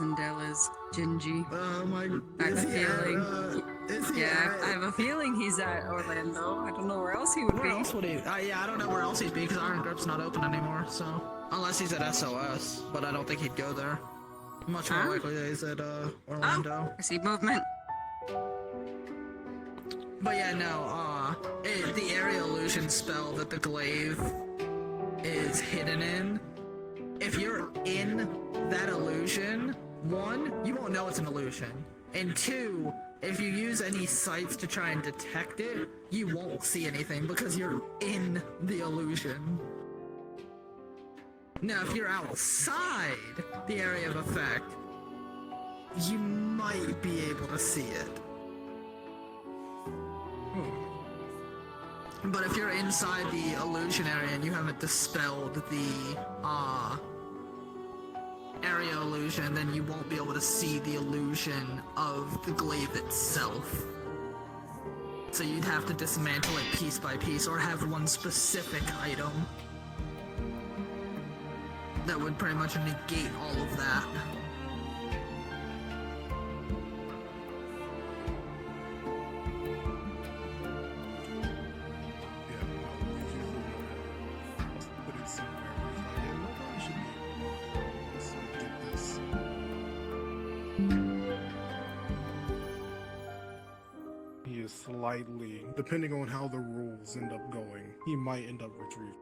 Rosendale is Gingy. I have a feeling. Yeah, I have a feeling he's at Orlando. I don't know where else he would Where be. else would he? Yeah, I don't know where else he'd be because Iron Grip's not open anymore. So unless he's at SOS, but I don't think he'd go there. Much more likely that he's at Orlando. I see movement. But yeah, no. The area illusion spell that the glaive is hidden in. If you're in that illusion, one, you won't know it's an illusion, and two, if you use any sights to try and detect it, you won't see anything because you're in the illusion. Now, if you're outside the area of effect, you might be able to see it. But if you're inside the illusion area and you haven't dispelled the area illusion, then you won't be able to see the illusion of the glaive itself. So you'd have to dismantle it piece by piece, or have one specific item that would pretty much negate all of that. Slightly, depending on how the rules end up going, he might end up retrieving.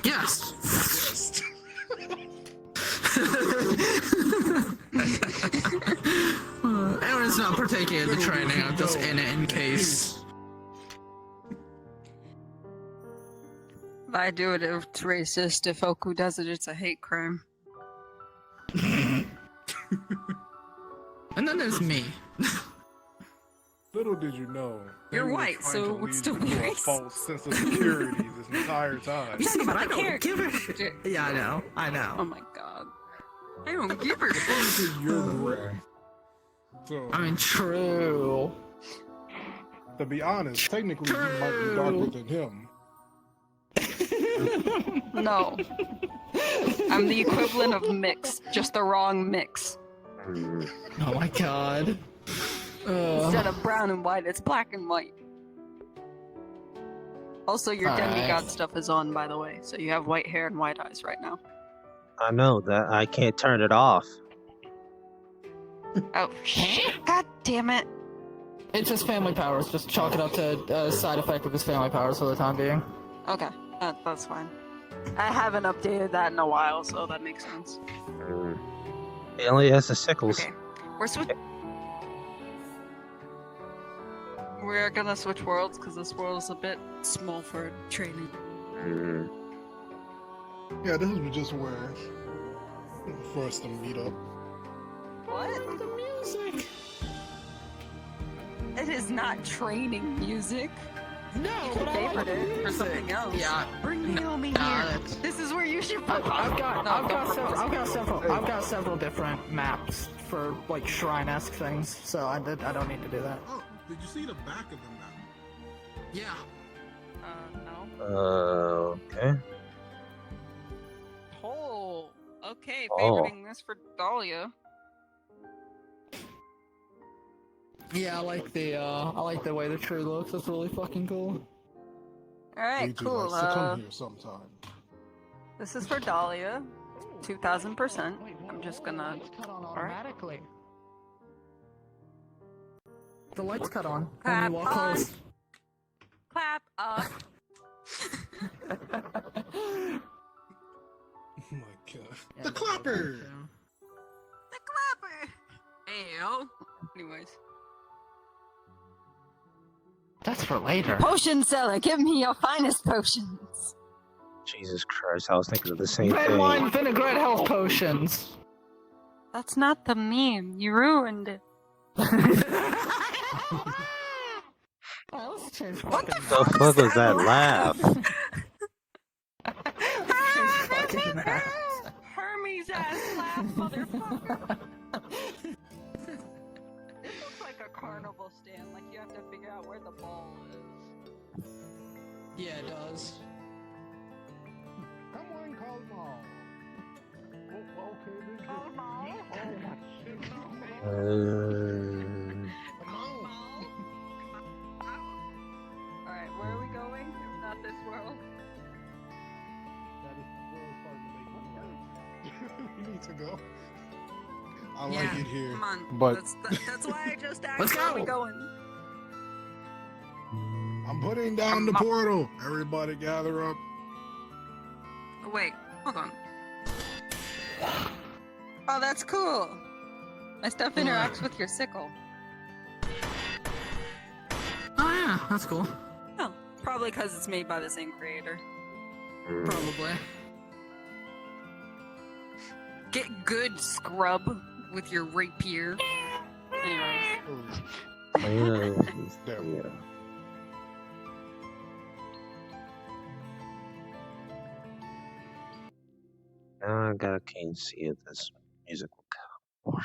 Yes! Aaron's not partaking in the training, I'm just in it in case. If I do it, it's racist. If Oku does it, it's a hate crime. And then there's me. Little did you know. You're white, so it would still be a racist. false sense of security this entire time. Yeah, but I don't give a shit. Yeah, I know. Oh my god. I don't give a shit. You're gray. So, I mean, true. to be honest, technically you might be darker than him. No. I'm the equivalent of mix, just the wrong mix. Oh my god. Instead of brown and white, it's black and white. Also, your demigod stuff is on, by the way, so you have white hair and white eyes right now. I know that. I can't turn it off. Oh, shit. God damn it. It's his family powers, just chalk it up to a side effect of his family powers for the time being. Okay, that's fine. I haven't updated that in a while, so that makes sense. He only has the sickles. Okay, we're gonna switch worlds, because this world is a bit small for training. Yeah, this is just where for us to meet up. What? The music! It is not training music. No, You can favorite it or something else. Yeah. Bring Naomi here. This is where you should put I've got several different maps for like shrine-esque things, so I don't need to do that. Oh, did you see the back of the map? Yeah. No. Okay. Oh, okay, Oh. favoriting this for Dahlia. Yeah, I like the way the tree looks. It's really fucking cool. Alright, AJ cool. likes to come here sometime. This is for Dahlia. 2000%. I'm just gonna. Cut on Alright. automatically. The lights cut on. Clap when you walk on. close. Clap up. Oh my god. Yeah, The clapper! The clapper! Ayo. Anyways. That's for later. Potion seller, give me your finest potions. Jesus Christ, I was thinking of the same Red thing. wine vinaigrette health potions. That's not the meme. You ruined it. Let's change What the The fuck was that laugh? Hermes ass laugh, motherfucker. This looks like a carnival stand. Like you have to figure out where the ball is. Yeah, it does. Come on, call them all. Oh, okay, this Alright, where are we going? If not this world. That is the world starting to make me we need to go. I like Yeah. it here. Come on. But That's why I just asked Let's where are we go. going. I'm putting down the portal. Everybody gather up. Oh, wait, hold on. Oh, that's cool. My stuff interacts with your sickle. Oh yeah, that's cool. Oh, probably because it's made by the same creator. Probably. Get good, scrub, with your rapier. Anyways. There. Yeah. Now I gotta can't see if this music will work.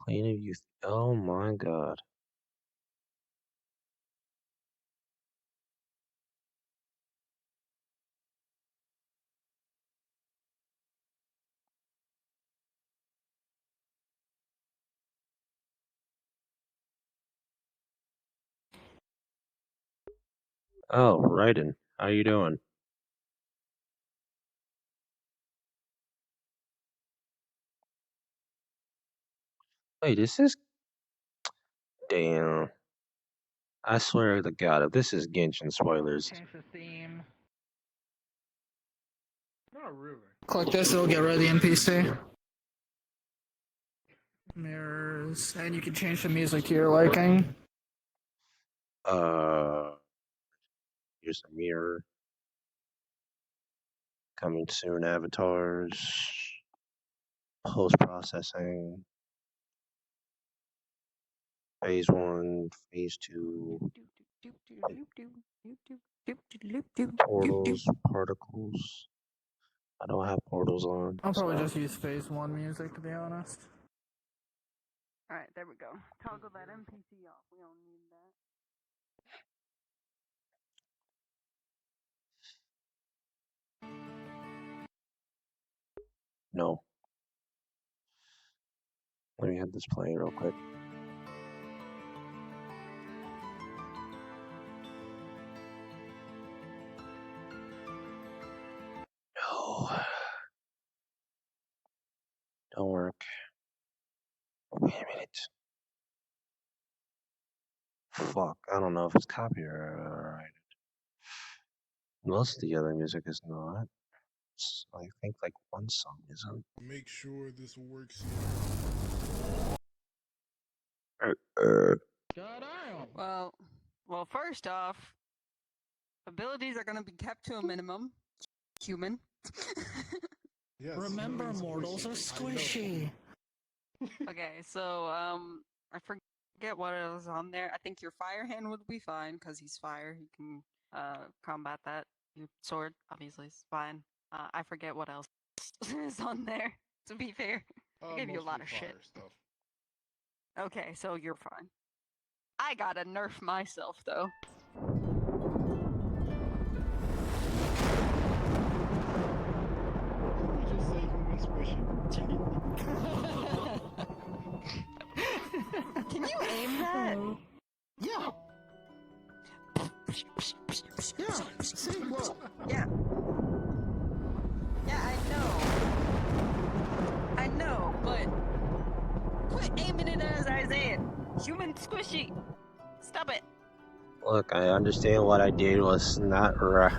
Plain of youth. Oh my god. Oh, Raiden. How you doing? Wait, this is damn. I swear to God, if this is Genshin spoilers. Change the theme. Not really. Click this, it'll get rid of the NPC. Mirrors, and you can change the music to your liking. Here's a mirror. Coming soon, avatars. Post processing. Phase 1, Phase 2. Portals, particles. I don't have portals on. I'll probably so- just use phase 1 music to be honest. Alright, there we go. Toggle that NPC off. We don't need that. No. Let me have this playing real quick. No. Don't work. Wait a minute. Fuck, I don't know if it's copyrighted. Most of the other music is not. I think like one song isn't. Make sure this works. God damn! Well, first off, abilities are gonna be kept to a minimum. Human. Yes, Remember, really mortals are I know. squishy. Okay, so I forget what was on there. I think your fire hand would be fine because he's fire. He can combat that. Your sword obviously is fine. I forget what else is on there. To be fair, I gave you a lot of Mostly shit. fire stuff. Okay, so you're fine. I gotta nerf myself though. Didn't we just say human squishy? Can you aim that? Yeah! Yeah! See, look! Yeah. Yeah, I know, but quit aiming it as Isaiah. Human squishy. Stop it. Look, I understand what I did was not right.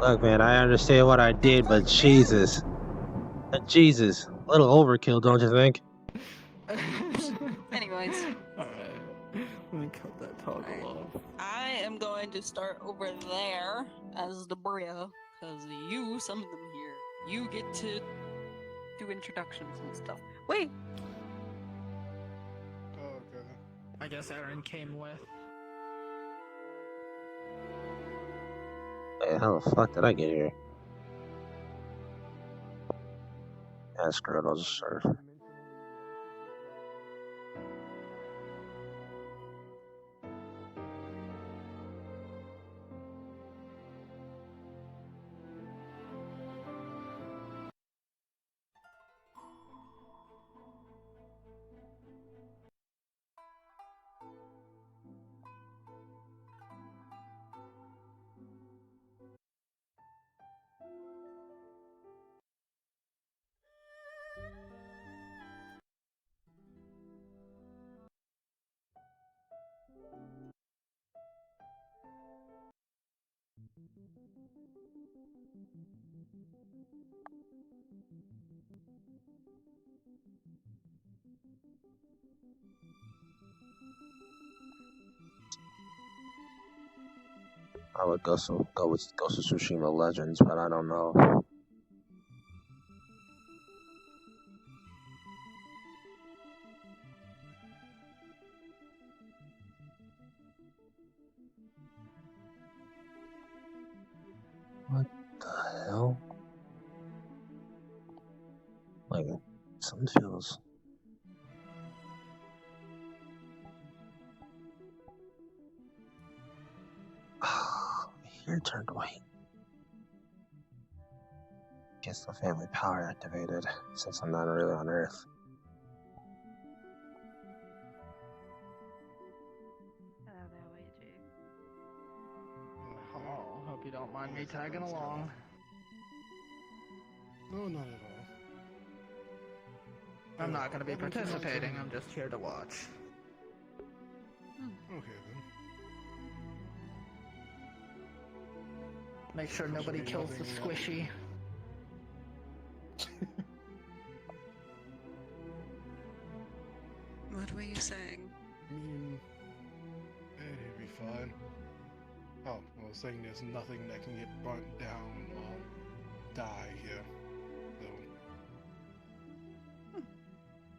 Look, man, I understand what I did, but Jesus. Jesus. A little overkill, don't you think? Anyways, Alright. Let me cut that toggle Alright. off. I am going to start over there as the Bria, because you summoned them here. You get to do introductions and stuff. Wait, Oh, okay. I guess Aaron came with. Wait, how the fuck did I get here? Yeah, screw it, I'll just surf. I would go with Ghost of Tsushima Legends, but I don't know. What the hell? Like, something feels. My hair turned white. Guess the family power activated, since I'm not really on Earth. Hello there, Luigi. Hello, hope you don't mind me tagging along. No, not at all. I'm not gonna be Why don't you guys, participating, I'm just here to watch. Okay then. Make sure nobody Should be kills the nothing squishy. What were you saying? I mean, it'd be fine. Oh, I was saying there's nothing that can get burnt down or die here. So,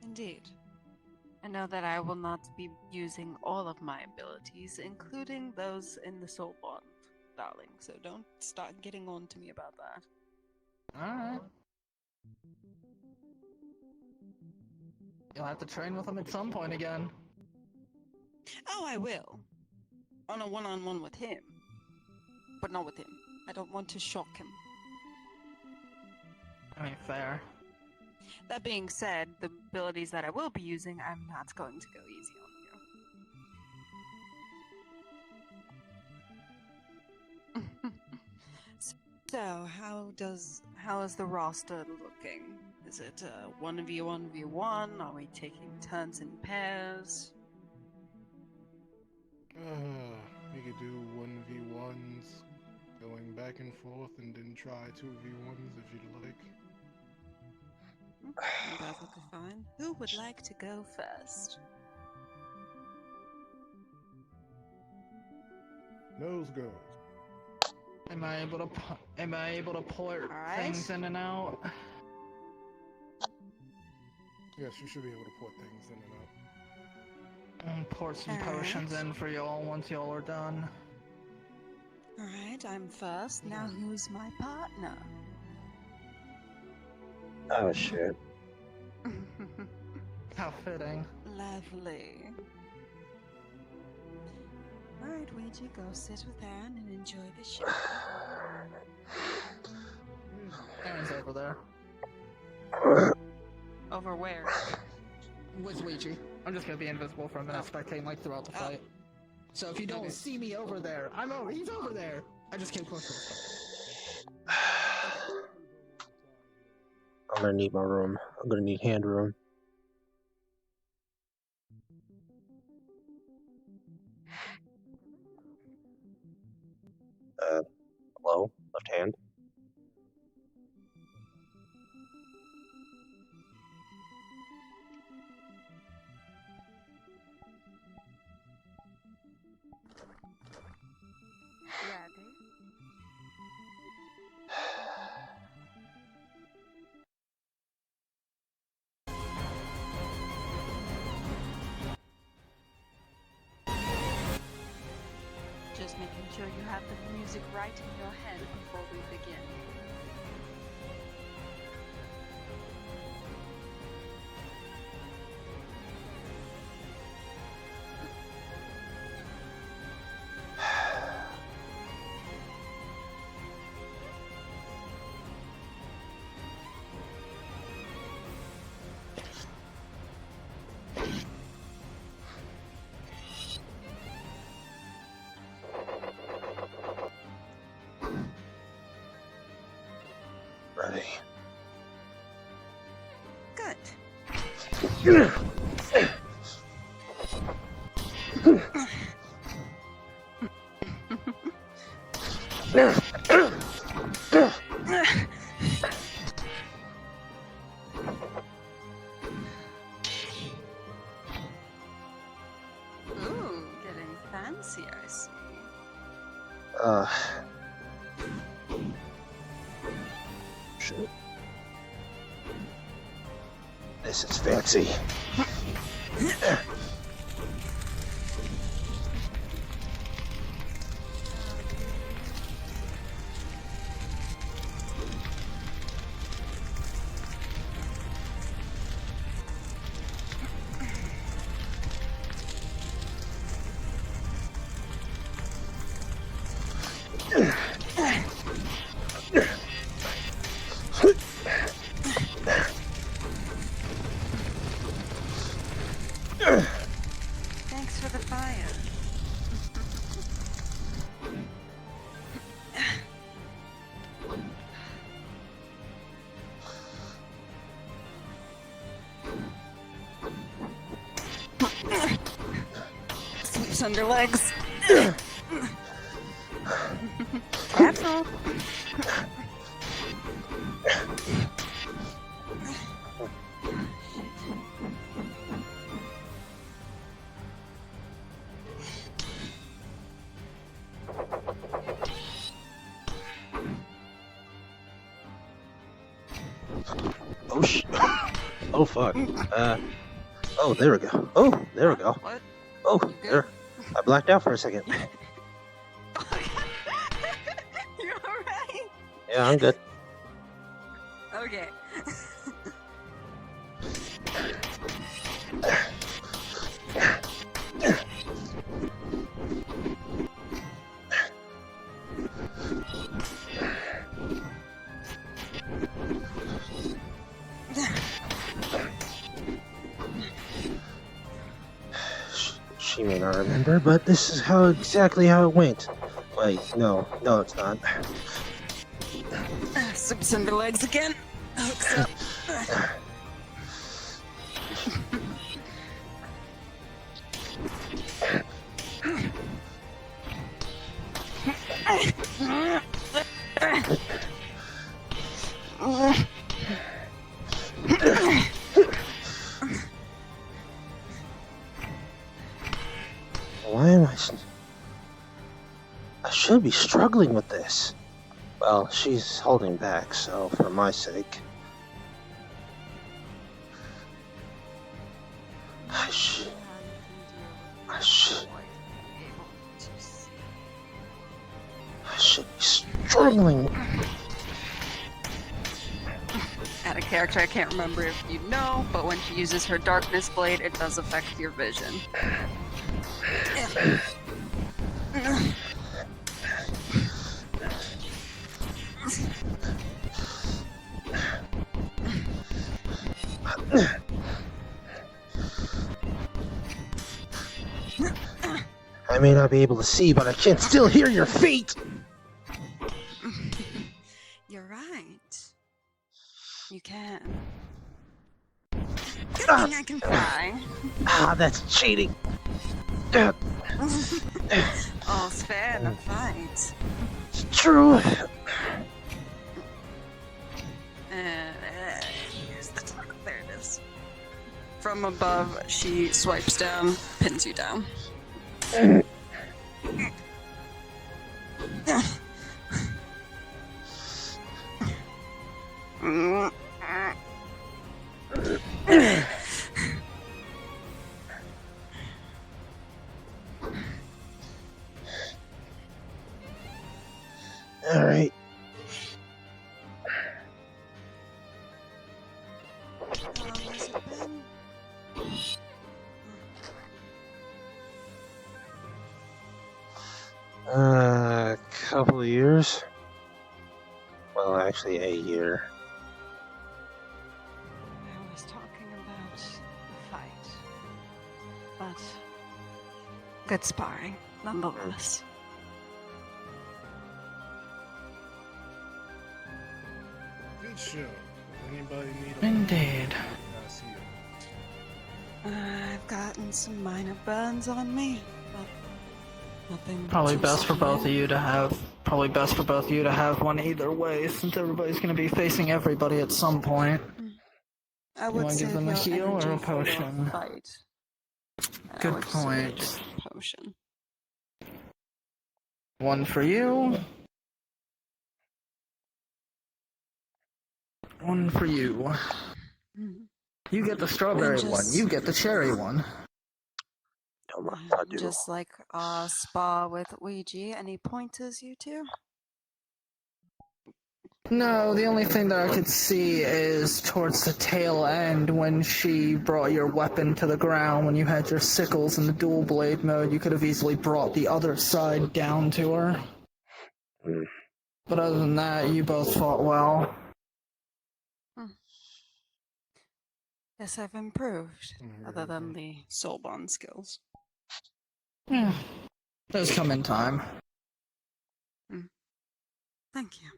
Indeed. I know that I will not be using all of my abilities, including those in the soul bond, darling, so don't start getting on to me about that. Alright. You'll have to train with him at some point again. Oh, I will. On a one-on-one with him. But not with him. I don't want to shock him. I mean, fair. That being said, the abilities that I will be using, I'm not going to go easy on you. So, how is the roster looking? Is it 1v1v1? Are we taking turns in pairs? we could do 1v1s, going back and forth, and then try 2v1s if you'd like. Perfectly fine. Who would like to go first? Nose goes. Am I able to port Alright. things in and out? Yes, you should be able to put things in and out. And pour some Alright. potions in for y'all once y'all are done. Alright, I'm first. Now who's my partner? Oh shit. How fitting. Lovely. Alright, Ouija, go sit with Aaron and enjoy the show. Aaron's over there. Over where? With Ouija. I'm just gonna be invisible for a minute, spectating like throughout the fight. So if you don't see me over there, he's over there! I just came close to him. I'm gonna need my room. I'm gonna need hand room. Hello? Left hand? Ready? Just making sure you have the music right in your head before we begin. Ready. Good. shit. This is fancy. Thanks for the fire. Sweeps under legs. Careful. Oh sh. Oh fuck. Oh, there we go. Oh, there we go. What? Oh, You good? there. I blacked out for a second. You alright? Yeah, I'm good. Okay. She may not remember, but this is exactly how it went. Wait, no, it's not. Sweeps under legs again. Hooks up. Why am I should be struggling with this. Well, she's holding back, so for my sake. I should be struggling. Add a character I can't remember if you know, but when she uses her darkness blade, it does affect your vision. I may not be able to see, but I can still hear your feet! You're right. You can. Good Ah. thing I can fly. Ah, that's cheating. All's fair in a fight. It's true. Here's the tunnel. There it is. From above, she swipes down, pins you down. All right. How long has it been? A couple of years. Well, actually, a year. I was talking about the fight, but good sparring, nonetheless. Good show. Anybody need a Indeed. I see it. I've gotten some minor burns on me, but nothing. Probably too best for both of severe. you to have. Probably best for both of you to have one either way, since everybody's gonna be facing everybody at some point. I You would wanna give save them a your heal or a energy for your potion? fight. I Good would say point. just a potion. One for you. One for you. Mm. You get the strawberry one. just- You get the cherry one. Don't mind if I do. Just like spa with Ouija. Any pointers, you two? No, the only thing that I could see is towards the tail end when she brought your weapon to the ground, when you had your sickles in the dual blade mode, you could have easily brought the other side down to her. Hmm. But other than that, you both fought well. Guess I've improved, other than Mhm. the soul bond skills. Yeah. Those come in time. Thank you.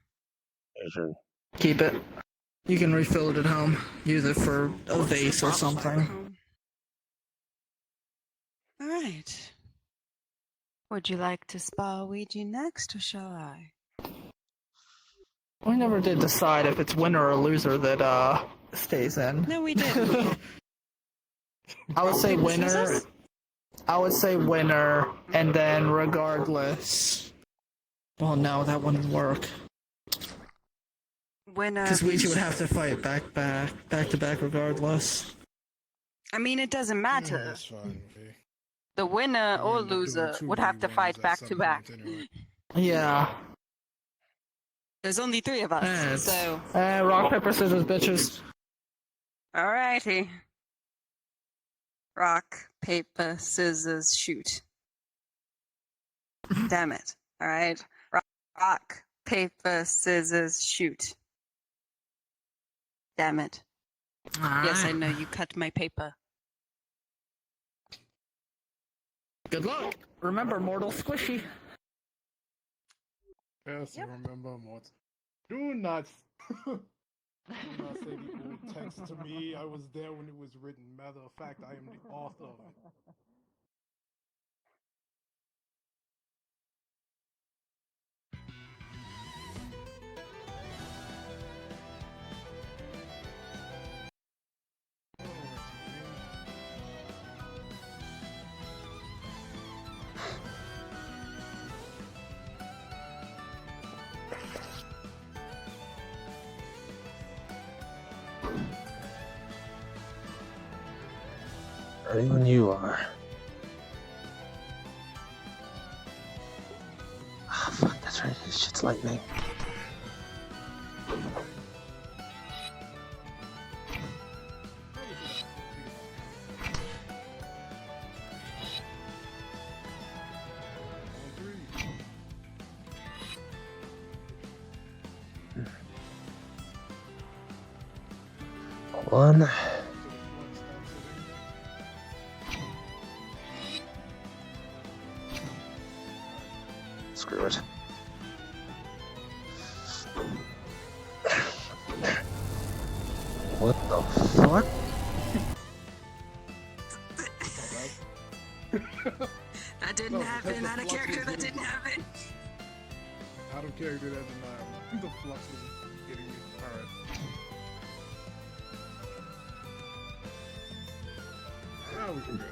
Pleasure. Keep it. You can refill it at home. Use it for a vase or something. All right. Would you like to spa Ouija next, or shall I? We never did decide if it's winner or loser that stays in. No, we didn't. I would say This was winner. us? I would say winner, and then regardless. Well, no, that wouldn't work. Winner. Because Ouija would have to fight back to back regardless. I mean, it doesn't Yeah, matter. that's fine. Okay. The winner You or end up doing loser two would have to V1s fight at back some to point back. anyway. Yeah. There's only 3 of us, It's- so. rock, paper, scissors, bitches. Alrighty. Rock, paper, scissors, shoot. Damn it. Alright. Rock, paper, scissors, shoot. Damn it. Yes, I know you cut my paper. Good luck. Remember, mortal squishy. Yes, Yep. remember what? Do not. Do not say the old text to me. I was there when it was written. Matter of fact, I am the author of it. Oh, Ready when you are. Ah, fuck, that's right. This shit's lightning. One. Screw it. What the fuck? That didn't No, happen. because the Out of flux character, was that getting- didn't happen. Out of character, that's a 9. The flux was getting me. Alright. Now we can go.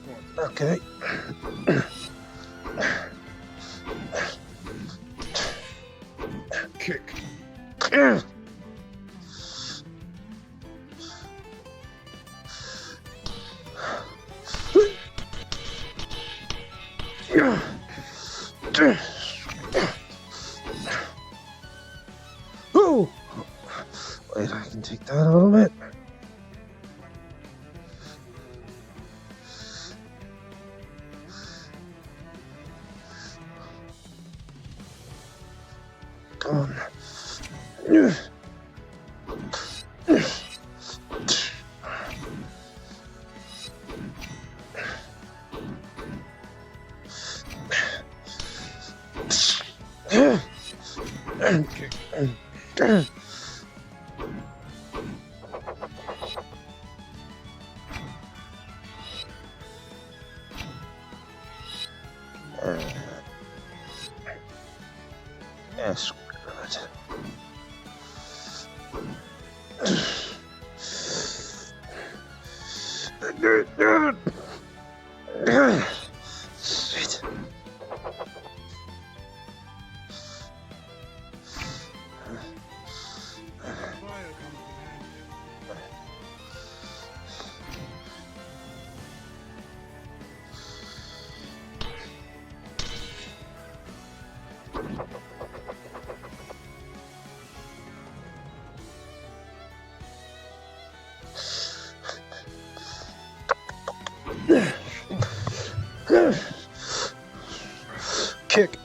Come on. Okay. Kick. Oh! Wait, I can take that a little bit. Come on. Yes, good. Sweet. Kick.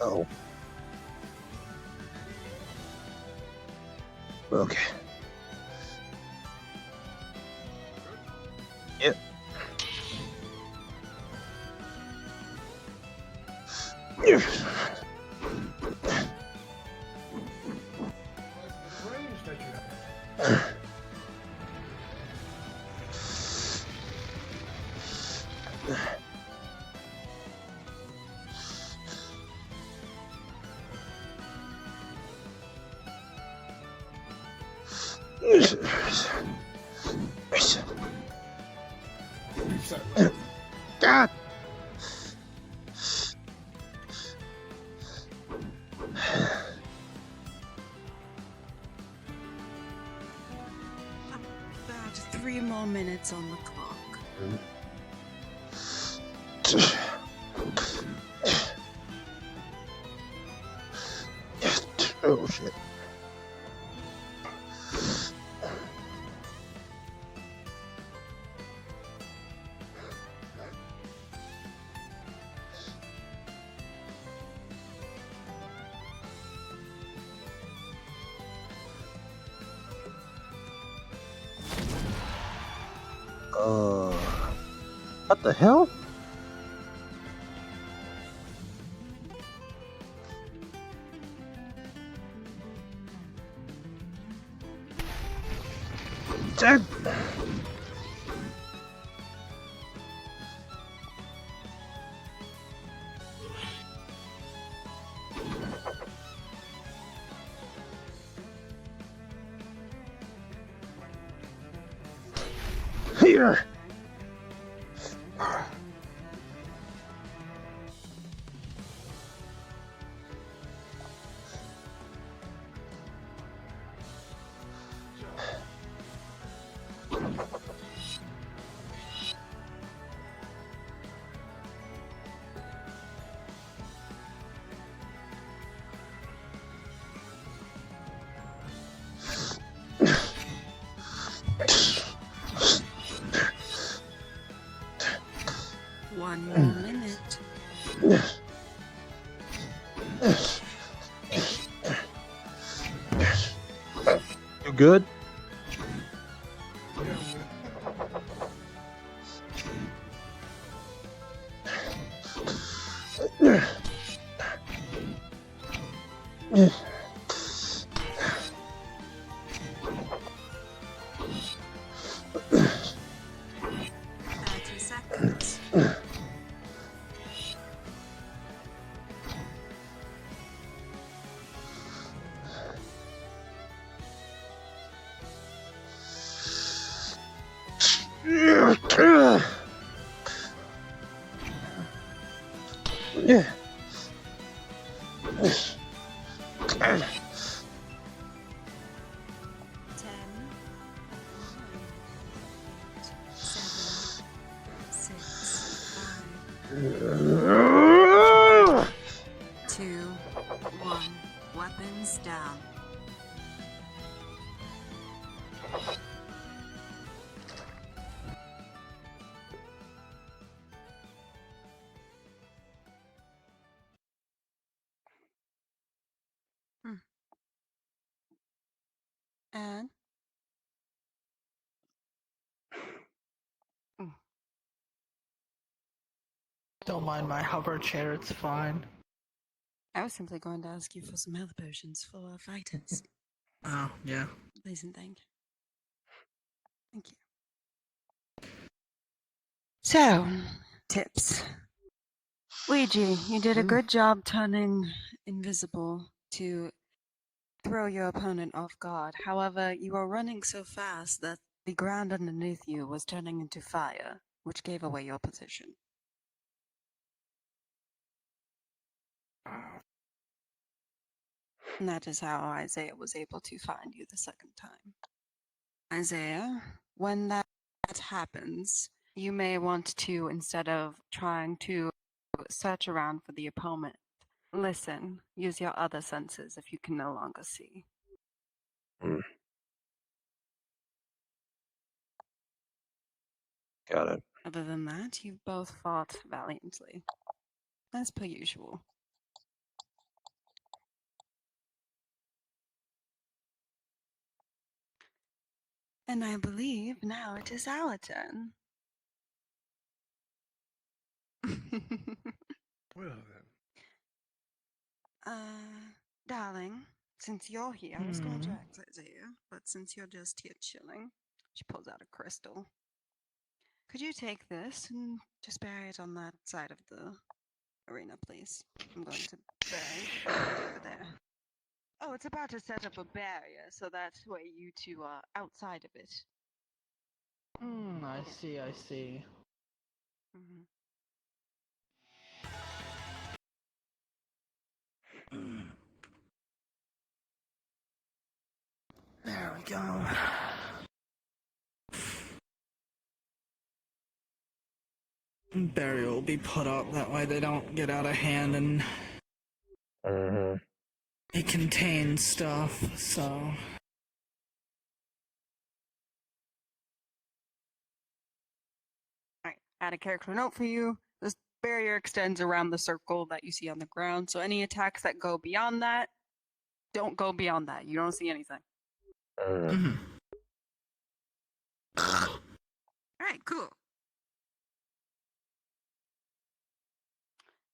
Oh. Okay. Yep. Range that you have. God. About 3 more minutes on the clock. Oh shit. What the hell? Dead. Here. One more minute. You good? Seconds. Yeah. 10, 7, 6, 5, 2, 1. Weapons down. And Don't mind my hover chair, it's fine. I was simply going to ask you for some health potions for our fighters. Oh, yeah. Please and thank you. So, tips. Luigi, you did a good job turning invisible to throw your opponent off guard. However, you were running so fast that the ground underneath you was turning into fire, which gave away your position. And that is how Isiah was able to find you the second time. Isiah, when that happens, you may want to, instead of trying to search around for the opponent. Listen, use your other senses if you can no longer see. Hmm. Got it. Other than that, you've both fought valiantly, as per usual. And I believe now it is our turn. Well then. Darling, since you're here, I was going to ask Isiah, but since you're just here chilling, she pulls out a crystal. Could you take this and just bury it on that side of the arena, please? I'm going to bury it right over there. Oh, it's about to set up a barrier, so that way you two are outside of it. I see, I see. Mm-hmm. There we go. Barrier will be put up, that way they don't get out of hand and Mm-hmm. it contains stuff, so... Alright, add a character note for you. This barrier extends around the circle that you see on the ground, so any attacks that go beyond that, don't go beyond that. You don't see anything. Mm-hmm. Alright, cool.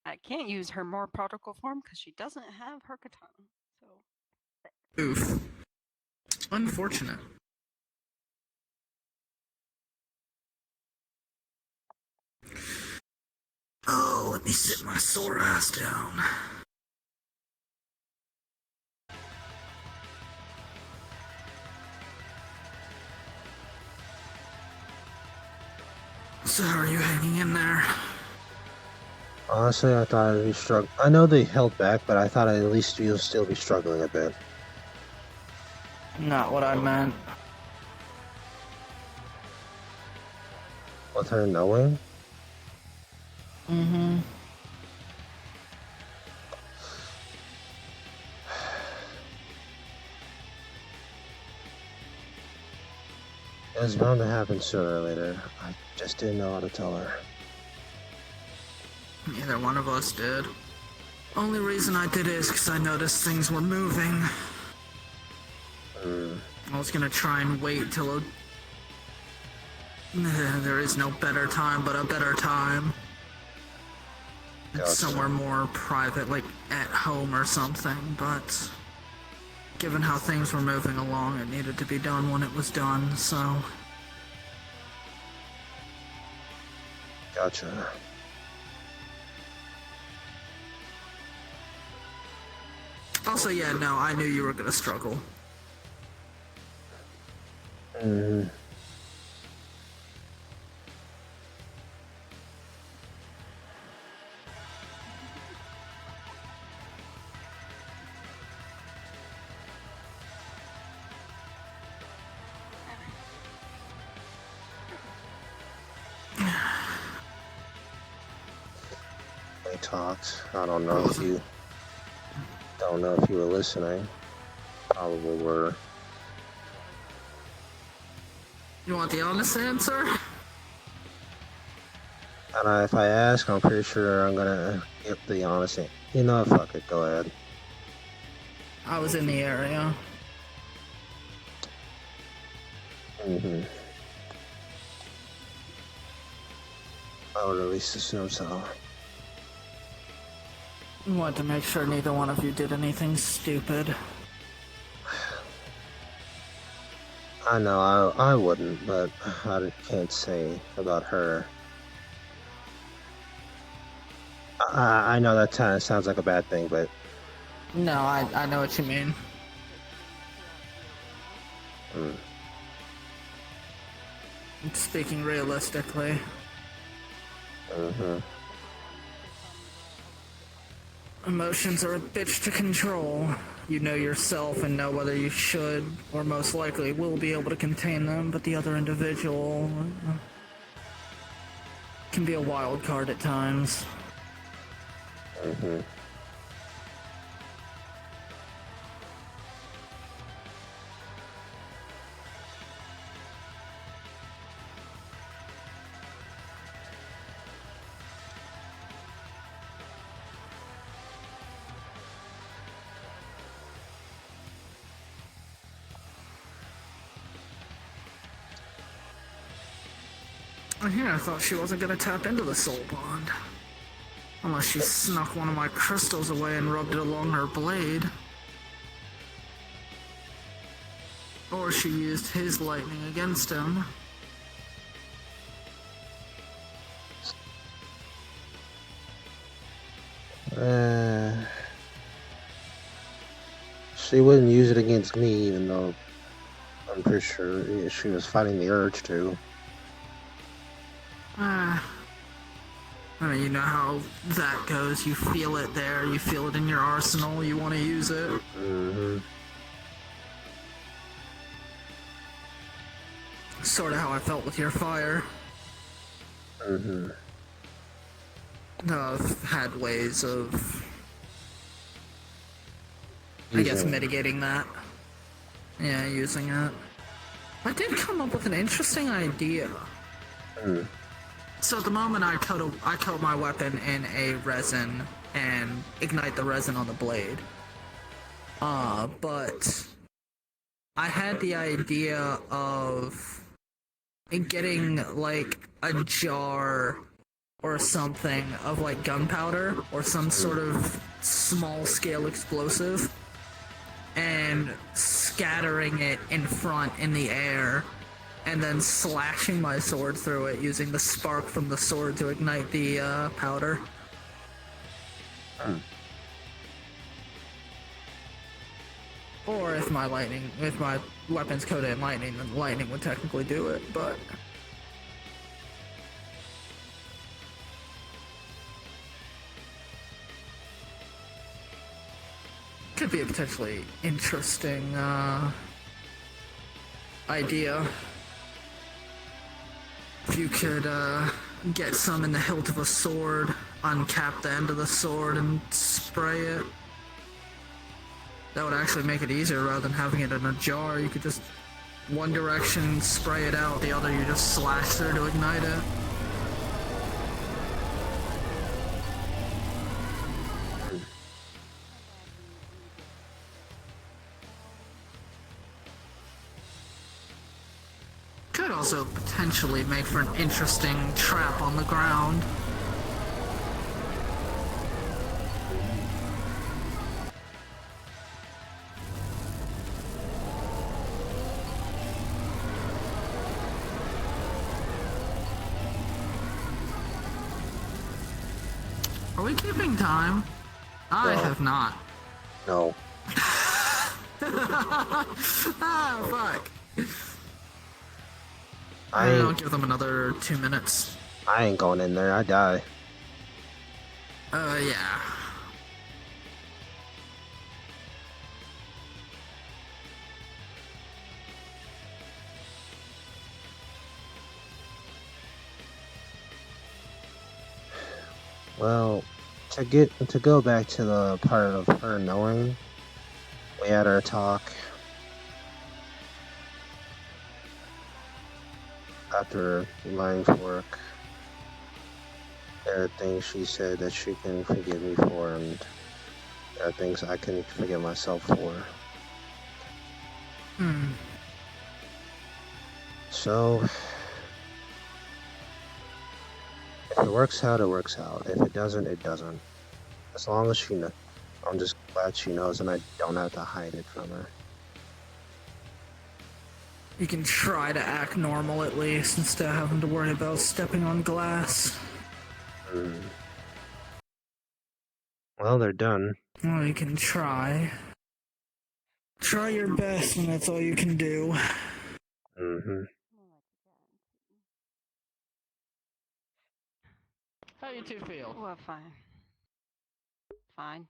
I can't use her more prodigal form because she doesn't have her katana. So Oof. Unfortunate. Oh, let me sit my sore ass down. So how are you hanging in there? Honestly, I thought I'd be struggling. I know they held back, but I thought at least you'll still be struggling a bit. Not what I meant. With her knowing? Mm-hmm. It was bound to happen sooner or later. I just didn't know how to tell her. Neither one of us did. Only reason I did it is because I noticed things were moving. I was gonna try and wait till there is no better time but a better time. It's Gotcha. somewhere more private, like at home or something, but given how things were moving along, it needed to be done when it was done, so... Gotcha. Also, yeah, no, I knew you were gonna struggle. We talked. I don't know if you were listening. Probably were. You want the honest answer? And if I ask, I'm pretty sure I'm gonna get the honest answer. You know, fuck it. Go ahead. I was in the area. I would at least assume so. I wanted to make sure neither one of you did anything stupid. I know I wouldn't, but I can't say about her. I know that kind of sounds like a bad thing, but No, I know what you mean. Speaking realistically. Emotions are a bitch to control. You know yourself and know whether you should, or most likely will be able to contain them, but the other individual can be a wild card at times. Mm-hmm. Yeah, I thought she wasn't gonna tap into the soul bond. Unless she snuck one of my crystals away and rubbed it along her blade. Or she used his lightning against him. She wouldn't use it against me, even though I'm pretty sure she was fighting the urge to. I mean, you know how that goes. You feel it there, you feel it in your arsenal, you want to use it. Mm-hmm. Sort of how I felt with your fire. Mm-hmm. I've had ways of, I guess, mitigating that. Yeah, using it. I did come up with an interesting idea. Mm. So at the moment I coat my weapon in a resin and ignite the resin on the blade. But I had the idea of getting like a jar or something of like gunpowder or some sort of small scale explosive and scattering it in front in the air and then slashing my sword through it using the spark from the sword to ignite the powder. Or if my weapon's coated in lightning, then lightning would technically do it, but could be a potentially interesting idea. If you could get some in the hilt of a sword, uncap the end of the sword and spray it. That would actually make it easier rather than having it in a jar. You could just one direction spray it out, the other you just slash through to ignite it. Could also potentially make for an interesting trap on the ground. Are we keeping time? I No. have not. No. Ah, fuck. I'll give them another 2 minutes. I ain't going in there. I die. Yeah. Well, to go back to the part of her knowing, we had our talk after lying for work. There are things she said that she can forgive me for, and there are things I can forgive myself for. So, if it works out, it works out. If it doesn't, it doesn't. As long as she knows, I'm just glad she knows, and I don't have to hide it from her. You can try to act normal at least instead of having to worry about stepping on glass. Well, they're done. Well, you can try. Try your best, and that's all you can do. Mm-hmm. How you two feel? Well, fine. Fine.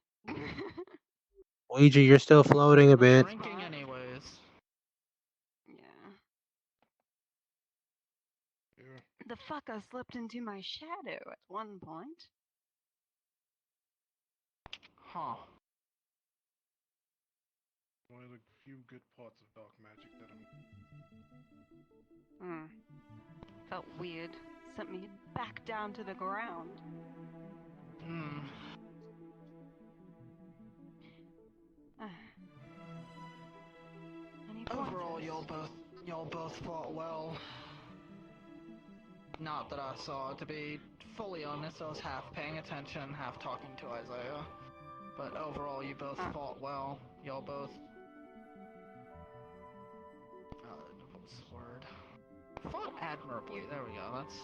Ouija, you're still floating a bit. Drinking anyways. Yeah. Yeah. The fuck, I slipped into my shadow at one point. Huh. One of the few good parts of dark magic that I'm. Hmm. Felt weird. Sent me back down to the ground. Hmm. Any Overall, pointers? y'all both fought well. Not that I saw. To be fully honest, I was half paying attention, half talking to Isiah. But overall, you both fought well. Y'all both. What's the word? Fought admirably. There we go. That's.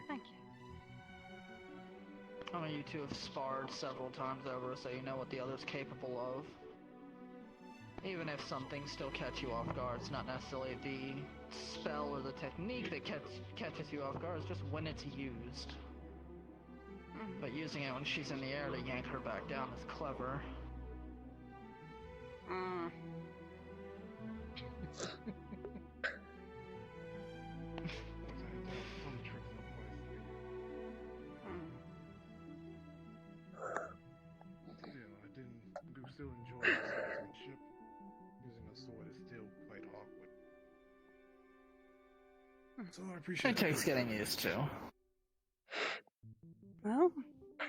Thank you. I mean, you two have sparred several times over, so you know what the other's capable of. Even if some things still catch you off guard, it's not necessarily the spell or the technique that catches you off guard, it's just when it's used. But using it when she's in the air to yank her back down is clever. Mm. Some tricks up my sleeve. Yeah, I do still enjoy the swordsmanship. Using a sword is still quite awkward. So I appreciate It takes getting used to. Well, I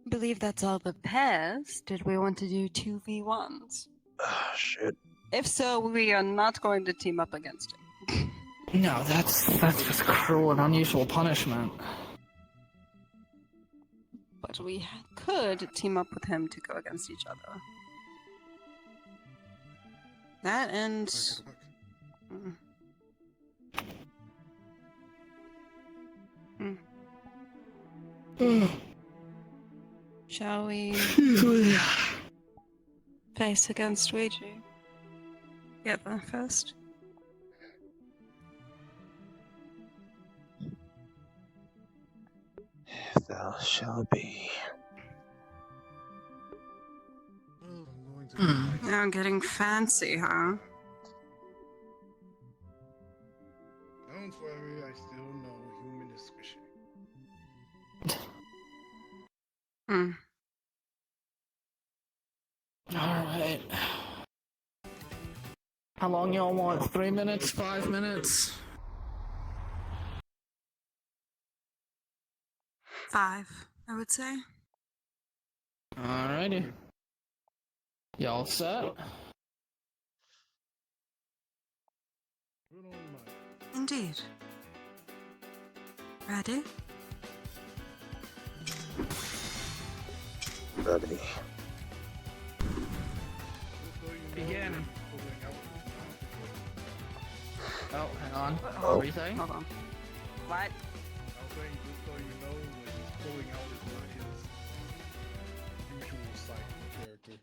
believe that's all the pairs. Did we want to do 2v1s? Ah, shit. If so, we are not going to team up against him. No, that's just cruel and unusual punishment. But we could team up with him to go against each other. That and... Shall we face against Ouija? Get there first. If thou shall be. Well, I'm going to do my Now getting fancy, huh? Don't worry, I still know human is squishy. Alright. How long y'all want? 3 minutes? 5 minutes? 5, I would say. Alrighty. Y'all set? Good on my. Indeed. Ready? Ready. Begin. Pulling out Oh, hang on. What Oh. were you saying? Hold on. What? I was saying, just so you know, when he's pulling out is not his usual sight character.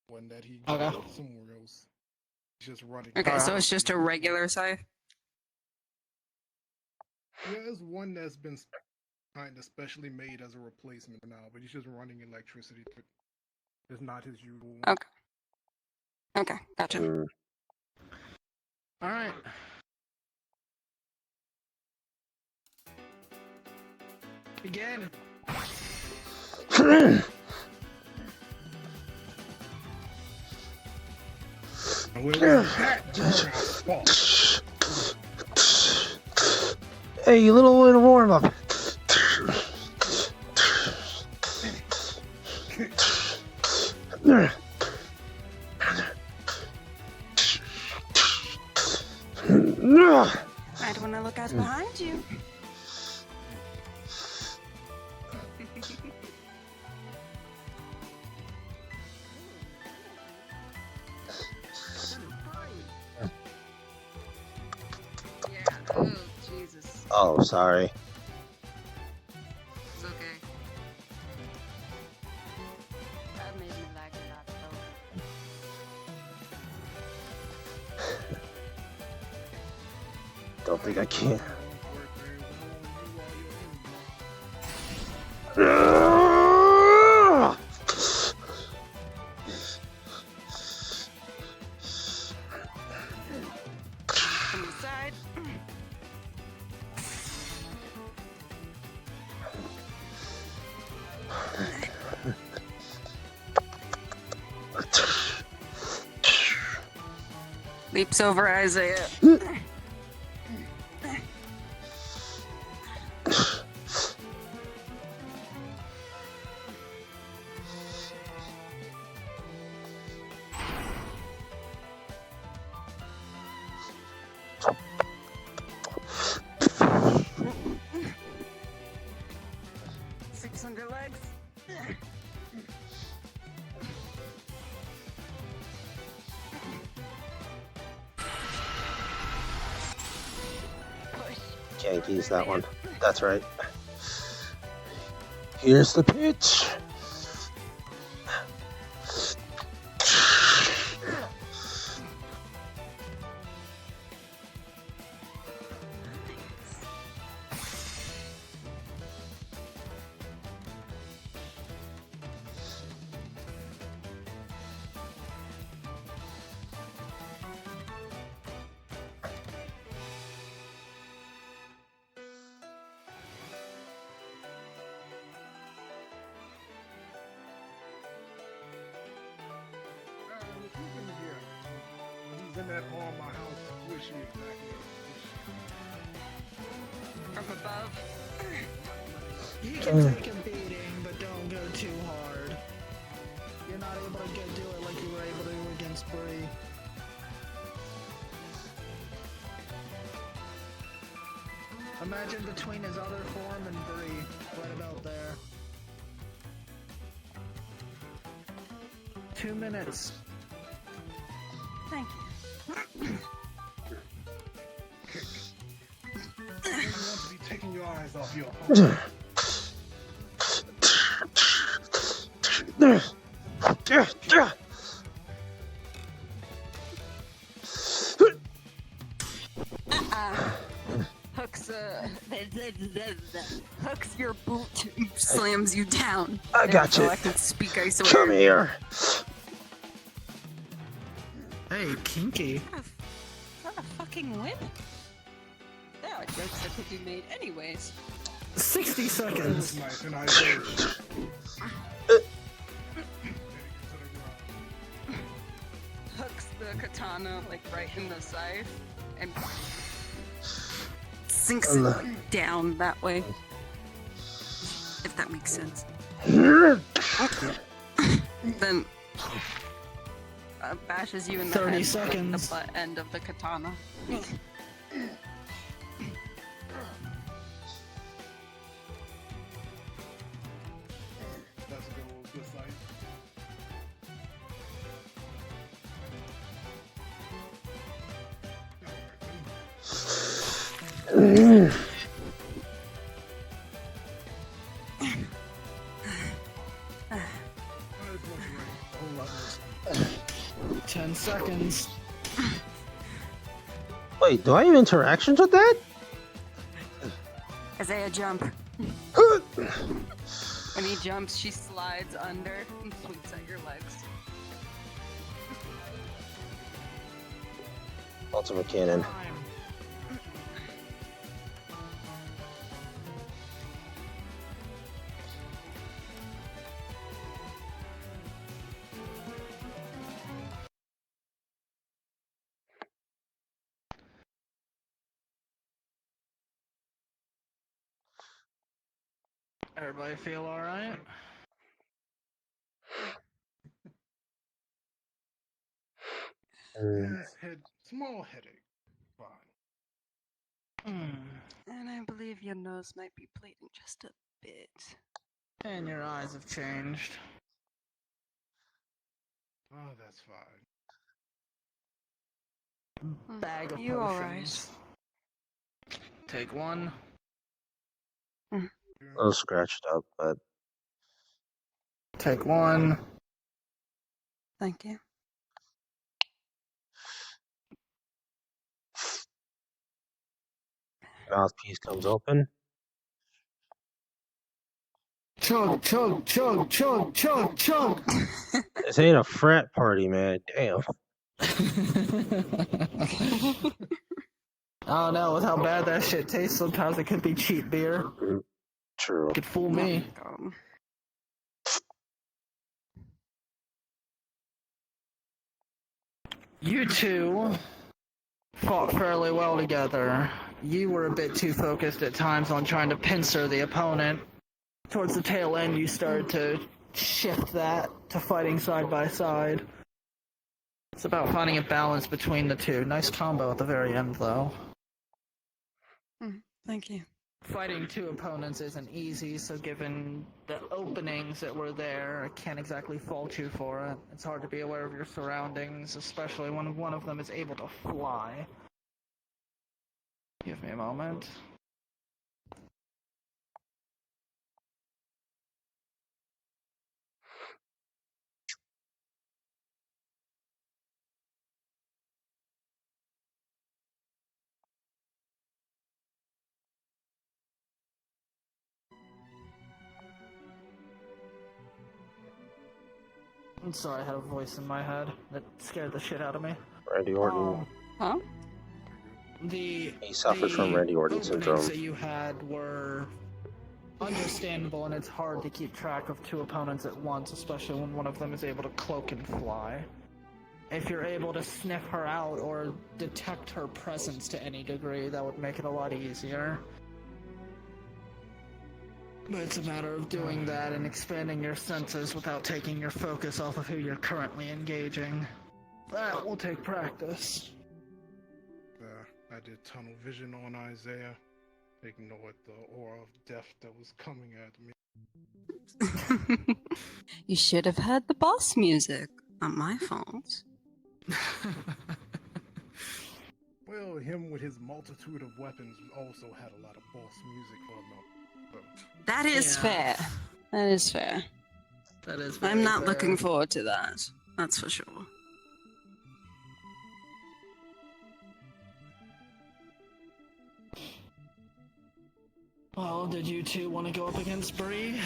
One that he Okay. got somewhere else. He's just running. Okay, so it's just a regular scythe? Yeah, it's one that's been kind of specially made as a replacement now, but he's just running electricity. It's not his usual one. Okay. Okay, gotcha. Mm. Alright. Begin. And when that falls, Hey, little bit of warm up. I'd want to look out behind you. Yeah, oh, Jesus. Oh, sorry. It's okay. That made me like it up, though. Don't think I can. From the side. Leaps over Isaiah. 600 legs. Push. Can't use that one. That's right. Here's the pitch. If you can hear him, when he's in that on my house squishy exactly. From above. You can take a beating, but don't go too hard. You're not able to do it like you were able to against Bree. Imagine between his other form and Bree, right about there. 2 minutes. Thank you. You want to be taking your eyes off your opponent. Hooks, hooks your boot, slams you down. I got so you. I can speak, I swear. Come here. Hey, kinky. Is that a fucking whip? There are jokes that could be made anyways. 60 seconds. Nice, and I did. Hooks the katana like right in the scythe and sinks it like, down that way. If that makes sense. Then bashes you in the 30 head seconds. with the butt end of the katana. That's a good fight. Not as much rain, a whole lot less. 10 seconds. Wait, do I have interactions with that? Isaiah, jump. When he jumps, she slides under and swings at your legs. Ultimate cannon. Everybody feel alright? Yes, small headache. Fine. And I believe your nose might be bleeding just a bit. And your eyes have changed. Oh, that's fine. Bag of You potions. alright? Take one. A little scratched up, but Take one. Thank you. mouthpiece comes open. Chug, chug, chug, chug, chug, chug. This ain't a frat party, man. Damn. Oh no, with how bad that shit tastes, sometimes it could be cheap beer. True. It could fool me. Oh, You two fought fairly well together. You were a bit too focused at times on trying to pincer the opponent. Towards the tail end, you started to shift that to fighting side by side. It's about finding a balance between the two. Nice combo at the very end, though. Thank you. Fighting two opponents isn't easy, so given the openings that were there, I can't exactly fault you for it. It's hard to be aware of your surroundings, especially when one of them is able to fly. Give me a moment. I'm sorry, I had a voice in my head that scared the shit out of me. Randy Orton. Huh? He suffers from Randy Orton openings syndrome. that you had were understandable, and it's hard to keep track of two opponents at once, especially when one of them is able to cloak and fly. If you're able to sniff her out or detect her presence to any degree, that would make it a lot easier. But it's a matter of doing that and expanding your senses without taking your focus off of who you're currently engaging. That will take practice. I did tunnel vision on Isiah. Ignored the aura of death that was coming at me. You should have had the boss music. Not my fault. Well, him with his multitude of weapons also had a lot of boss music for him. That is fair. That is fair. That is I'm not fair. looking forward to that. That's for sure. Well, did you two want to go up against Bree?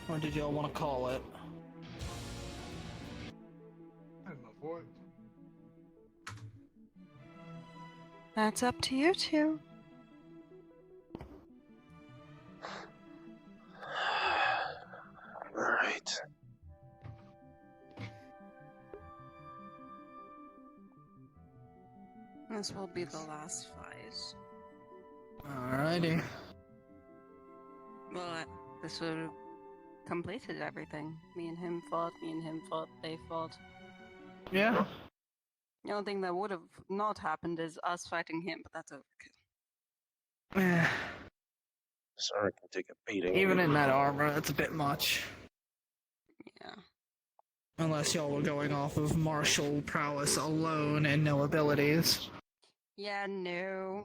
Or did y'all want to call it? I don't know for it. That's up to you two. Alright. This will be the last fight. Alrighty. Well, this would have completed everything. Me and him fought, they fought. Yeah. The only thing that would have not happened is us fighting him, but that's overkill. Eh, Sorry, can take a beating. even in that armor, that's a bit much. Yeah. Unless y'all were going off of martial prowess alone and no abilities. Yeah, no.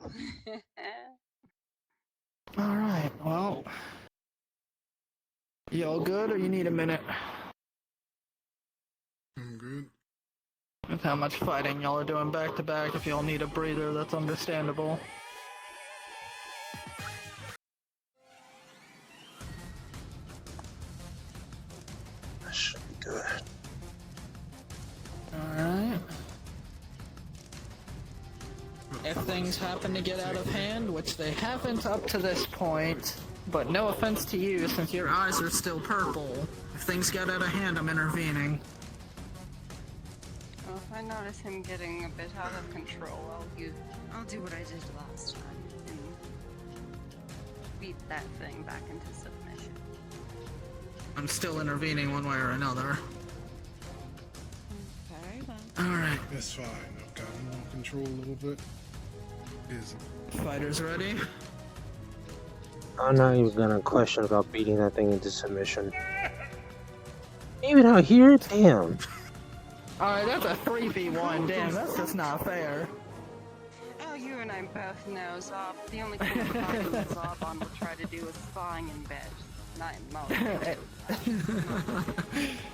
Alright, well. Y'all good or you need a minute? I'm good. With how much fighting y'all are doing back to back, if y'all need a breather, that's understandable. That should be good. Alright. If things happen to get out of hand, which they haven't up to this point, but no offense to you since your eyes are still purple, if things get out of hand, I'm intervening. Well, if I notice him getting a bit out of control, I'll do what I did last time and beat that thing back into submission. I'm still intervening one way or another. Okay, then. Alright, That's fine. I've got more control a little bit. fighters ready? I'm not even gonna question about beating that thing into submission. Even out here? Damn. Alright, that's a 3v1, damn, that's just not fair. Oh, you and I both know Zob. The only thing that Zob on will try to do is lying in bed. Not in mouth.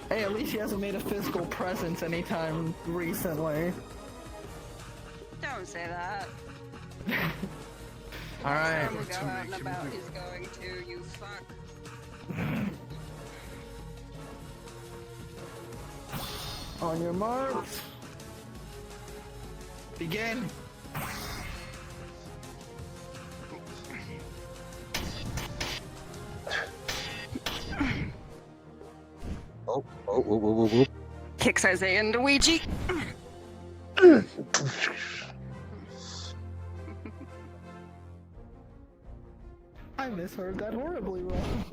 Hey, at least he hasn't made a physical presence anytime recently. Don't say that. Alright. Time we go out and about, he's going to, you fuck. On your marks. Begin. Oh. Kicks Isiah into Ouija. I misheard that horribly wrong.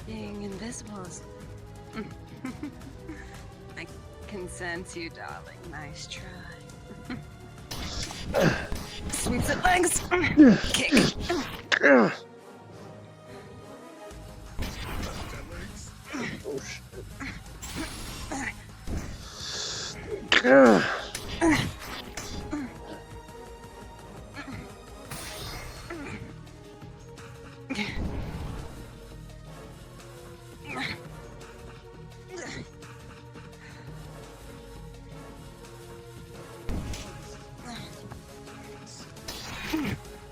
Being invisible is... I can sense you, darling. Nice try. Sweeps at legs. Kick. Oh shit.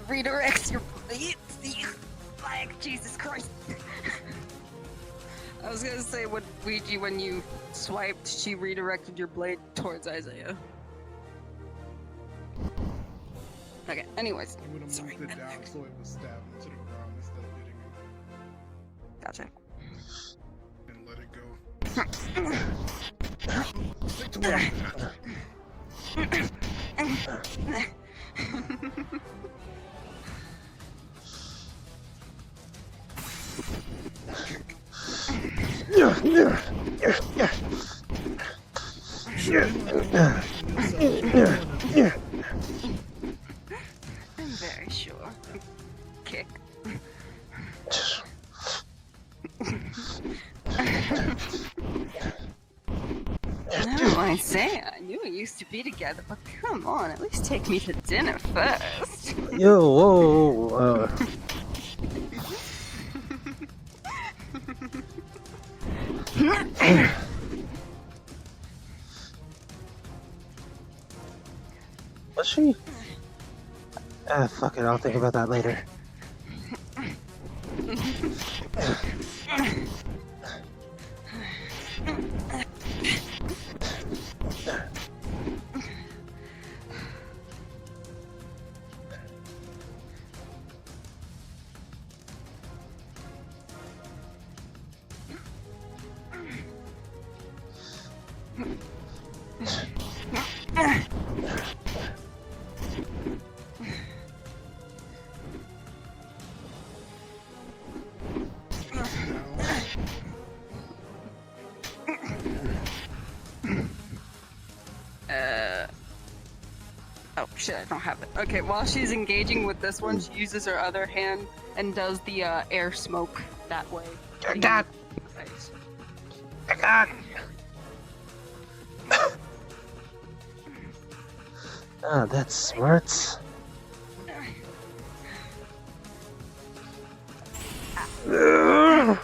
Redirects your blade. Like Jesus Christ. I was gonna say what Ouija, when you swiped, she redirected your blade towards Isiah. Okay, anyways. You would have Sorry. moved it down so it was stabbed into the ground instead of hitting it. Gotcha. And let it go. Stick to what I'm very sure. Kick. No, I say, I knew we used to be together, but come on, at least take me to dinner first. Yo, whoa, was she? Ah, fuck it, I'll think about that later. Oh shit, I don't have it. Okay, while she's engaging with this one, she uses her other hand and does the air smoke that way. I got. Ah, that's smart. Oh.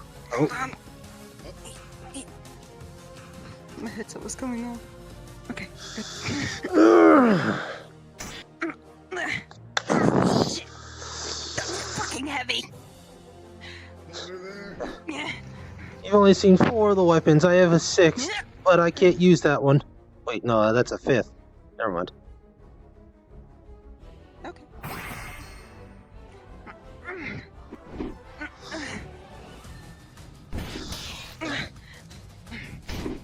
My headset was coming off. Okay, good. Shit. That's fucking heavy. Yeah. You've only seen 4 of the weapons. I have a 6th, but I can't use that one. Wait, no, that's a 5th. Never mind. Okay.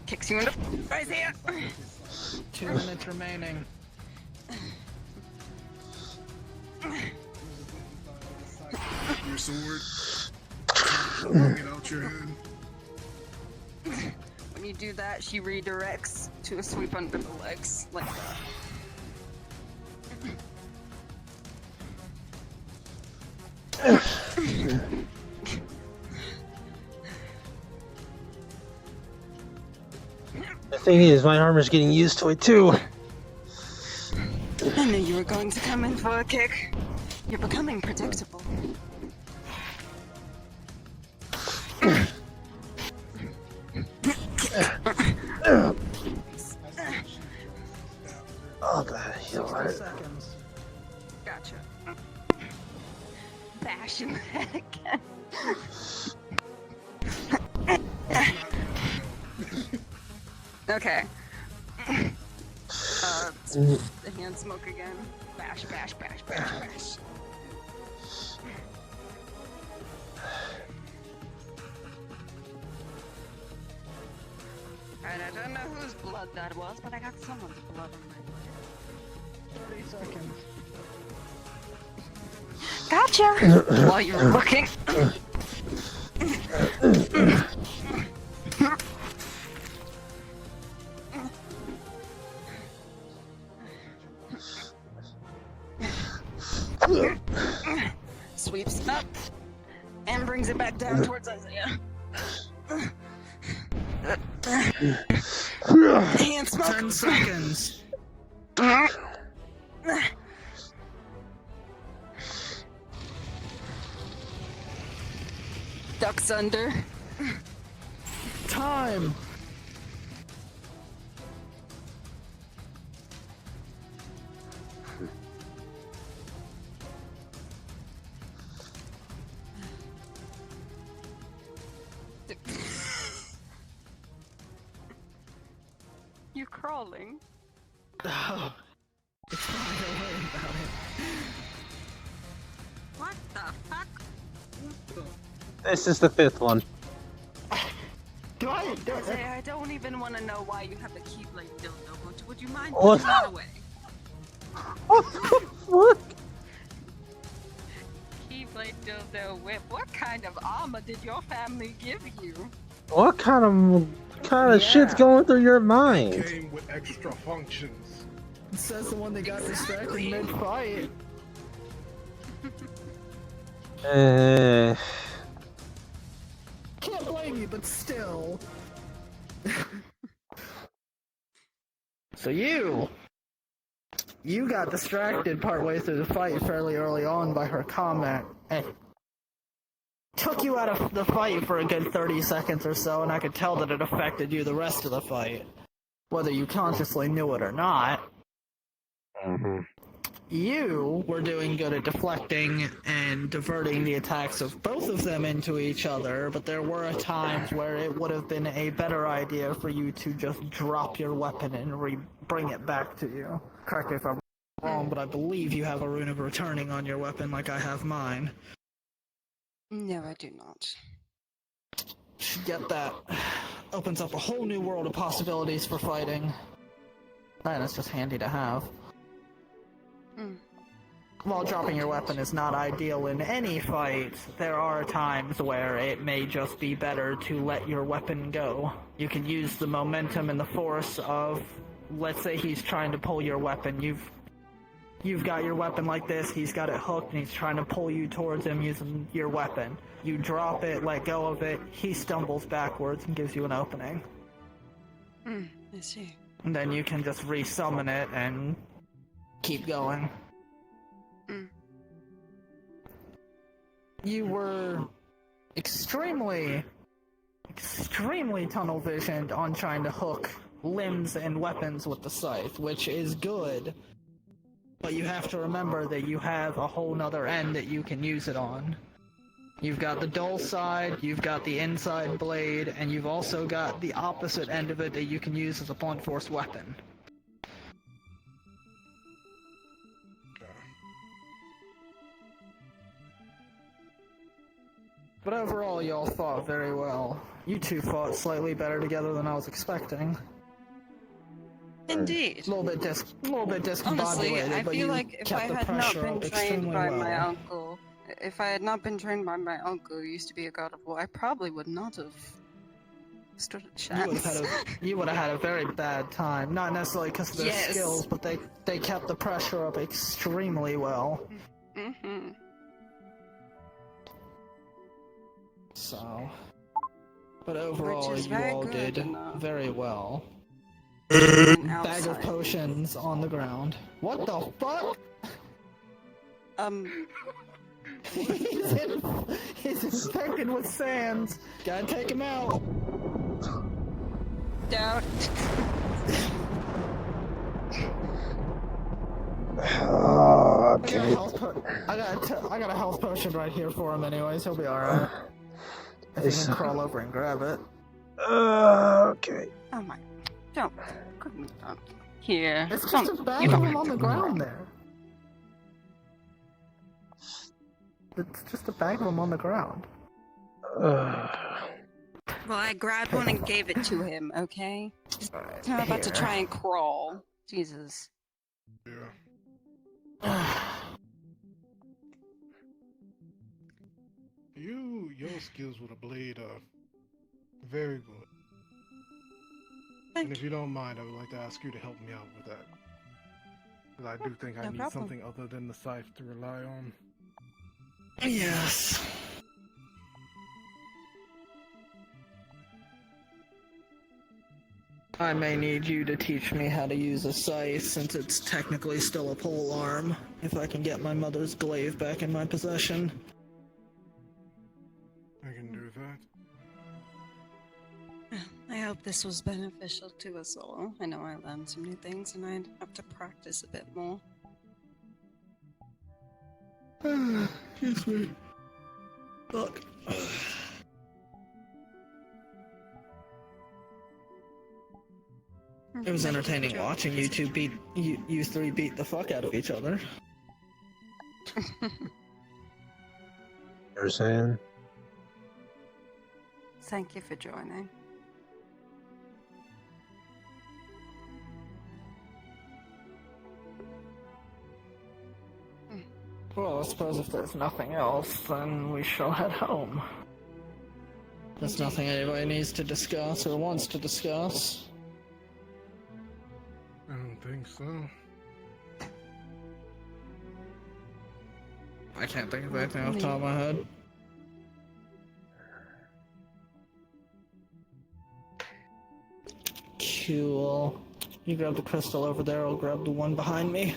Kicks you in the face here. 2 minutes remaining. your sword. Bring it out your hand. When you do that, she redirects to a sweep under the legs, like that. thing is, my armor's getting used to it too. I knew you were going to come in for a kick. You're becoming predictable. Oh, God, you 60 right. seconds. Gotcha. Bash in the head again. Okay. The hand smoke again. Bash, bash, bash, bash, bash. Alright, I don't know whose blood that was, but I got someone's blood on my blade. 30 seconds. Gotcha! While you were looking. Sweeps up and brings it back down towards Isiah. Hand smoke. 10 seconds. Ducks under. Time. You crawling? Oh. It's fine, don't worry about it. What the fuck? This is the 5th one. Isaiah, I don't even want to know why you have the keyblade dildo, but would you mind What? putting that away? What? Keyblade dildo whip. What kind of armor did your family give you? What kind of shit's going through your mind? Came with extra functions. It says the one that got distracted mid-fight. Can't blame you, but still. So you got distracted partway through the fight fairly early on by her comment, and took you out of the fight for a good 30 seconds or so, and I could tell that it affected you the rest of the fight, whether you consciously knew it or not. You were doing good at deflecting and diverting the attacks of both of them into each other, but there were times where it would have been a better idea for you to just drop your weapon and bring it back to you. Correct me if I'm wrong, but I believe you have a rune of returning on your weapon like I have mine. No, I do not. Get that. Opens up a whole new world of possibilities for fighting. And it's just handy to have. While dropping your weapon is not ideal in any fight, there are times where it may just be better to let your weapon go. You can use the momentum and the force of, let's say he's trying to pull your weapon. You've got your weapon like this, he's got it hooked, and he's trying to pull you towards him using your weapon. You drop it, let go of it, he stumbles backwards and gives you an opening. I see. And then you can just resummon it and keep going. You were extremely tunnel visioned on trying to hook limbs and weapons with the scythe, which is good. But you have to remember that you have a whole nother end that you can use it on. You've got the dull side, you've got the inside blade, and you've also got the opposite end of it that you can use as a blunt force weapon. But overall, y'all fought very well. You two fought slightly better together than I was expecting. Indeed. A little bit discombobulated, Honestly, I but feel you like if kept I the had not pressure been up trained extremely by well. my uncle, if I had not been trained by my uncle who used to be a god of war, I probably would not have stood a chance. You would have had a very bad time. Not necessarily because of their Yes. skills, but they kept the pressure up extremely well. Mm-hmm. So, but overall, Which is you very all good did enough. very well. Bag of potions on the ground. What the fuck? He's infected with sands. Gotta take him out. Down. Okay. I got a health potion right here for him anyways, he'll be alright. If he can crawl over and grab it. Okay. Oh my. Don't. Here. It's just a bag of them on the ground there. It's just a bag of them on the ground. Well, I grabbed one and gave it to him, okay? He's not about to try and crawl. Jesus. Yeah. Your skills with a blade are very good. And if you don't mind, I would like to ask you to help me out with that. Because I do think I need something other than the scythe to rely on. Yes. I may need you to teach me how to use a scythe since it's technically still a pole arm, if I can get my mother's glaive back in my possession. I can do that. I hope this was beneficial to us all. I know I learned some new things and I'd have to practice a bit more. Excuse me. Fuck. It was entertaining watching you two you three beat the fuck out of each other. You're saying? Thank you for joining. Well, I suppose if there's nothing else, then we shall head home. There's nothing anybody needs to discuss or wants to discuss. I don't think so. I can't think of anything off the top of my head. Cool. You grab the crystal over there, I'll grab the one behind me.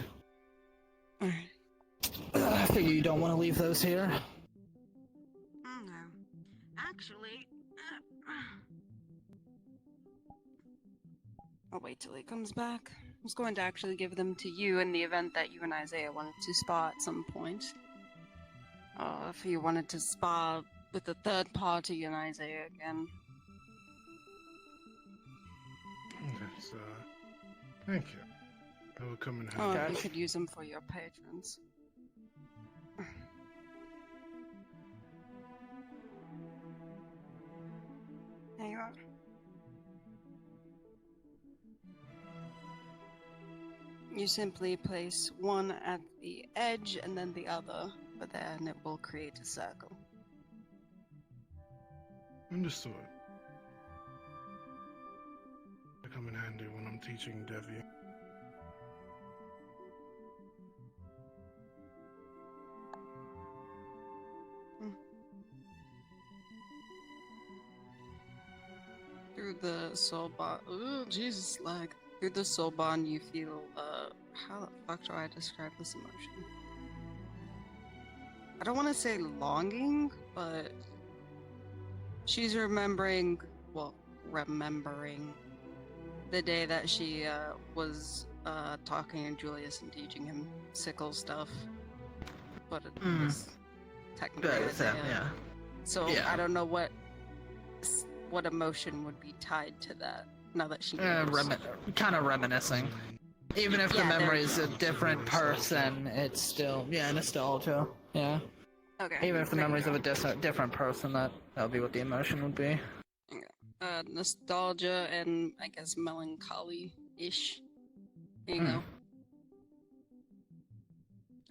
Alright. I figure you don't want to leave those here. No. Actually, I'll wait till he comes back. I was going to actually give them to you in the event that you and Isiah wanted to spar at some point. If you wanted to spar with a third party and Isiah again. That's, thank you. I will come and Oh, help. you could use them for your patrons. There you are. You simply place one at the edge and then the other over there, and it will create a circle. Understood. They come in handy when I'm teaching Devi. Through the soul bond, ooh, Jesus, lag. Through the soul bond, you feel, how the fuck do I describe this emotion? I don't want to say longing, but she's remembering the day that she, was, talking to Julius and teaching him sickle stuff. But it was technically yeah. So Yeah. I don't know what emotion would be tied to that now that she knows. Kind of reminiscing. Even if the memory is a different person, it's still, nostalgia. Yeah. Okay. Even if the memory's of a different person, that would be what the emotion would be. Nostalgia and I guess melancholy-ish. You know.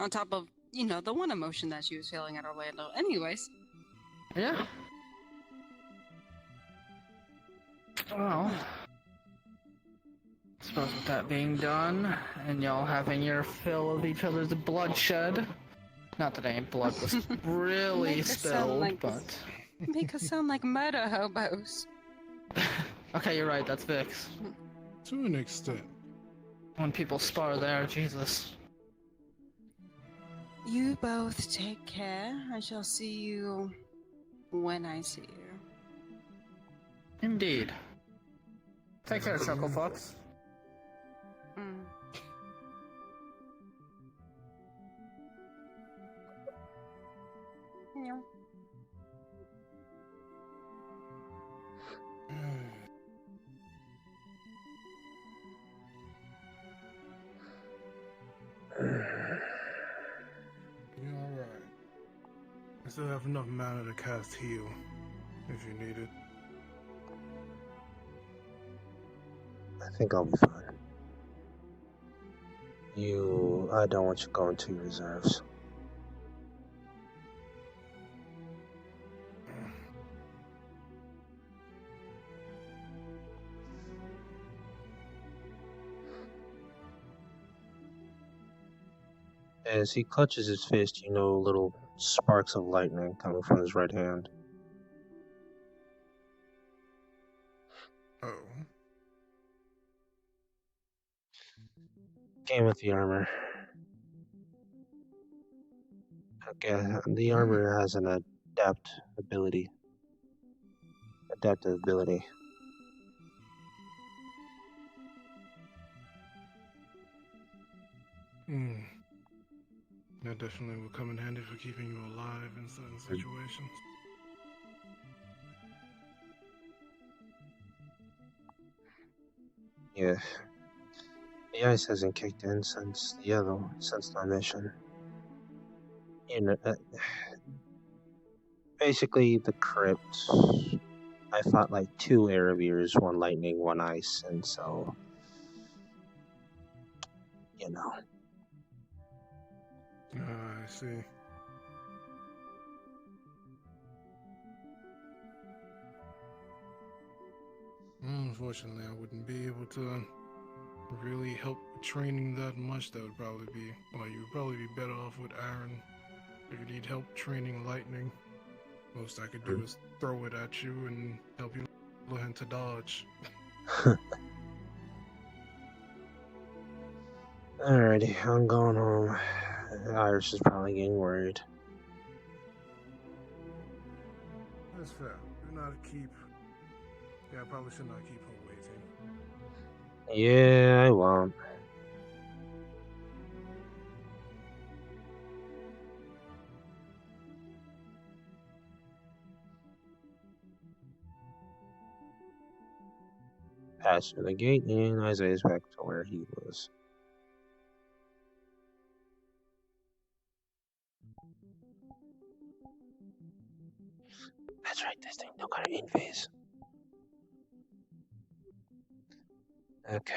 On top of, the one emotion that she was feeling at Orlando. Anyways. Yeah. Well, I suppose with that being done, and y'all having your fill of each other's bloodshed, not that any blood was really spilled, but... Make us sound like murder hobos. Okay, you're right, that's Vix. To an extent. When people spar there, Jesus. You both take care. I shall see you when I see you. Indeed. Take care, Chuckle Fox. Mm. Yeah. You're alright. I still have enough mana to cast heal, if you need it. I think I'll be fine. I don't want you going to your reserves. As he clutches his fist, little sparks of lightning coming from his right hand. Oh. Came with the armor. Okay, the armor has an adaptive ability. That definitely will come in handy for keeping you alive in certain situations. Yeah. The ice hasn't kicked in since my mission. Basically the crypt. I fought like 2 Aravirs, 1 lightning, 1 ice, and so, I see. Unfortunately, I wouldn't be able to really help with training that much. That would probably be, you would probably be better off with Aaron. If you need help training lightning, most I could do is throw it at you and help you learn to dodge. Alrighty, I'm going home. Iris is probably getting worried. That's fair. Do not keep... Yeah, I probably should not keep her waiting. Yeah, I won't. Pass through the gate, and Isaiah's back to where he was. That's right, this thing don't got an in phase. Okay.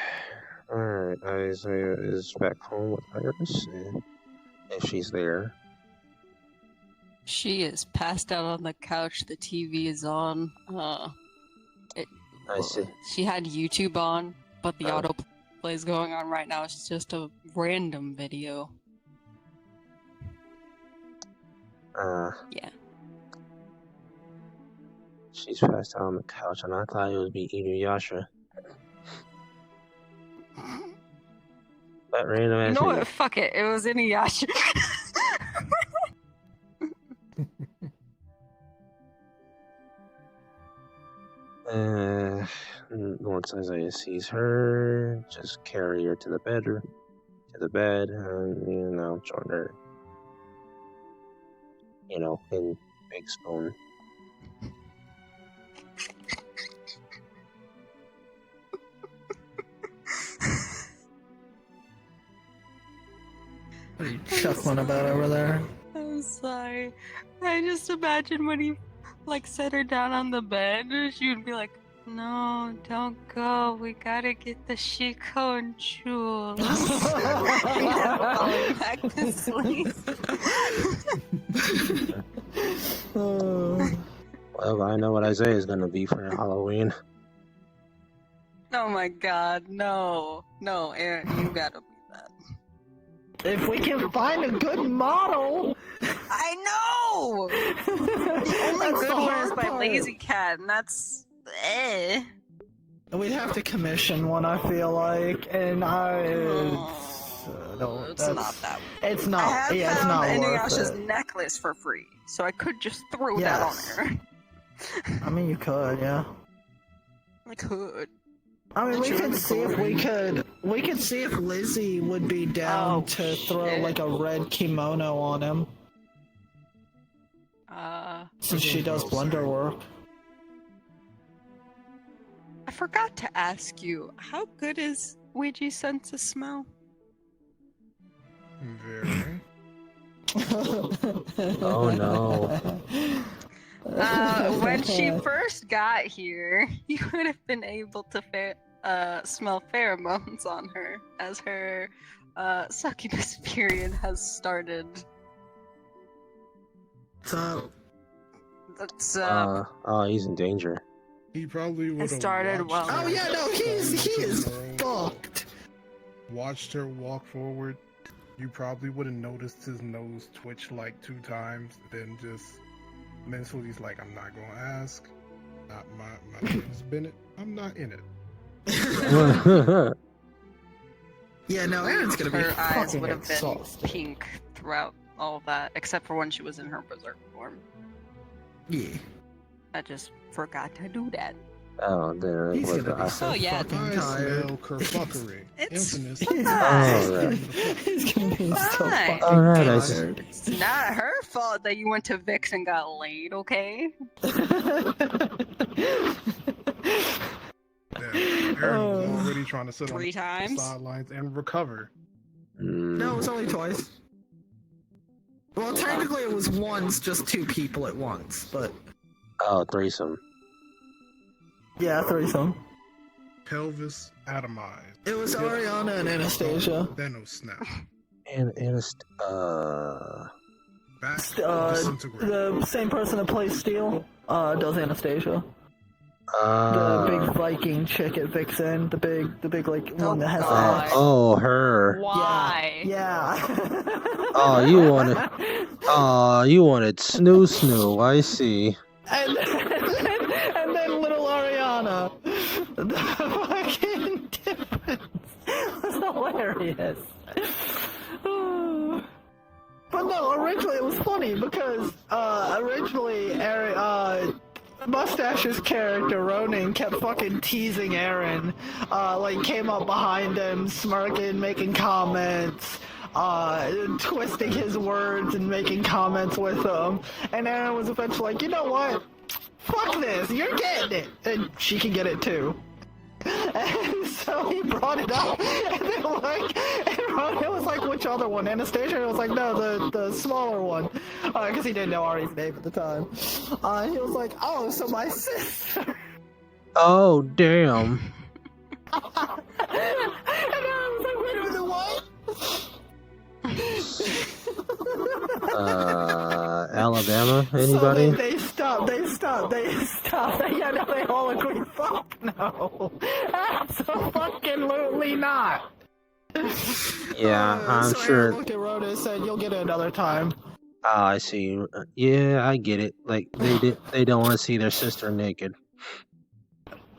Alright, Isaiah is back home with Iris, if she's there. She is passed out on the couch. The TV is on. I see. She had YouTube on, but the autoplay is going on right now. It's just a random video. Yeah. She's passed out on the couch, and I thought it would be Inuyasha. That random ass. You know what? Fuck it. It was Inuyasha. Once Isaiah sees her, just carry her to the bed, and join her. In big spoon. What are you chuckling about over there? I'm sorry. I just imagine when he set her down on the bed, she would be like, "No, don't go. We gotta get the Shiko and jewels." Falling back to sleep. Well, I know what Isaiah is gonna be for Halloween. Oh my god, no. No, Aaron, you gotta be that. If we can find a good model! I know! The only good one is by Lazy Cat, and that's... We'd have to commission one, I feel like, and It's not that. It's I not. have Yeah, it's found not worth Inuyasha's it. necklace for free, so I could just throw Yes. that on there. I mean, you could, yeah. I could. I mean, we Sure, could the see if glory. we could see if Lizzie would be down Oh, to throw shit. like a red kimono on him, since she does blender work. I forgot to ask you, how good is Ouija's sense of smell? Very. Oh no. When she first got here, you would have been able to smell pheromones on her as her succubus period has started. So, That's He's in danger. He probably would have started watched well. her oh yeah, no, he is tomorrow, fucked. watched her walk forward. You probably would have noticed his nose twitch like 2 times, then just mentally he's like, I'm not gonna ask. Not my name's Bennett. I'm not in it. Yeah, no, Aaron's gonna be her eyes fucking would have been exhausted. pink throughout all that, except for when she was in her berserk form. Yeah, I just forgot to do that. Oh, there. he's What gonna be the- so Oh, yeah, fucking I tired. smell kerfuckery. It's Infamous. fine. Alright. He's gonna be so Fine. fucking Alright, I tired. It's not her fault that you went to Vix and got laid, okay? Yeah, Aaron was already trying to sit on 3 the times. sidelines and recover. No, it was only twice. Well, technically it was once, just 2 people at once, but Oh, threesome. yeah, threesome. Pelvis atomized. It was Ariana and Anastasia. Thanos snap. And Back disintegrate. The same person that plays Steel does Anastasia. The uh, big Viking chick at Vixen, the big like one that has the God. axe. oh, her. Why? Yeah. Oh, you wanted. Oh, you wanted snoo. I see. and then little Ariana. The fucking difference was hilarious. But no, originally it was funny because originally Mustache's character Ronan kept fucking teasing Aaron, like came up behind him, smirking, making comments, twisting his words and making comments with him, and Aaron was eventually like, you know what? Fuck this, you're getting it, and she can get it too. And so he brought it up, and then Ronan was like, which other one? Anastasia? And it was like, no, the smaller one, because he didn't know Ari's name at the time. And he was like, oh, so my sister. Oh, damn. And I was like, wait a minute, what? Alabama? So Anybody? they stopped. Yeah, no, they all agree. Fuck no. Absolutely not. Yeah, I'm so sure. Aaron looked at Rhoda and said, you'll get it another time. Oh, I see. Yeah, I get it. Like they don't want to see their sister naked.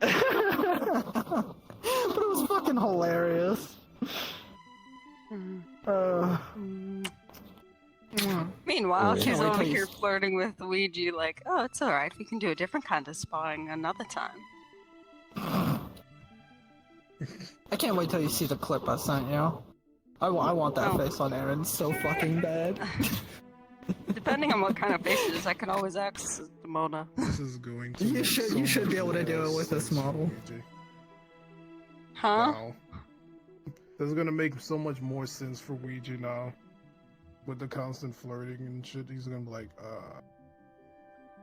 But it was fucking hilarious. Meanwhile, Yeah. she's Can't wait over till you- here flirting with Luigi like, oh, it's alright, we can do a different kind of sparring another time. I can't wait till you see the clip I sent you. I want that Oh. face on Aaron so fucking bad. Depending on what kind of face it is, I can always access the Mona. This is going to. You make should- so you should much be able to do it more with this sense for model. AJ. Huh? Wow. This is gonna make so much more sense for Ouija now. With the constant flirting and shit, he's gonna be like,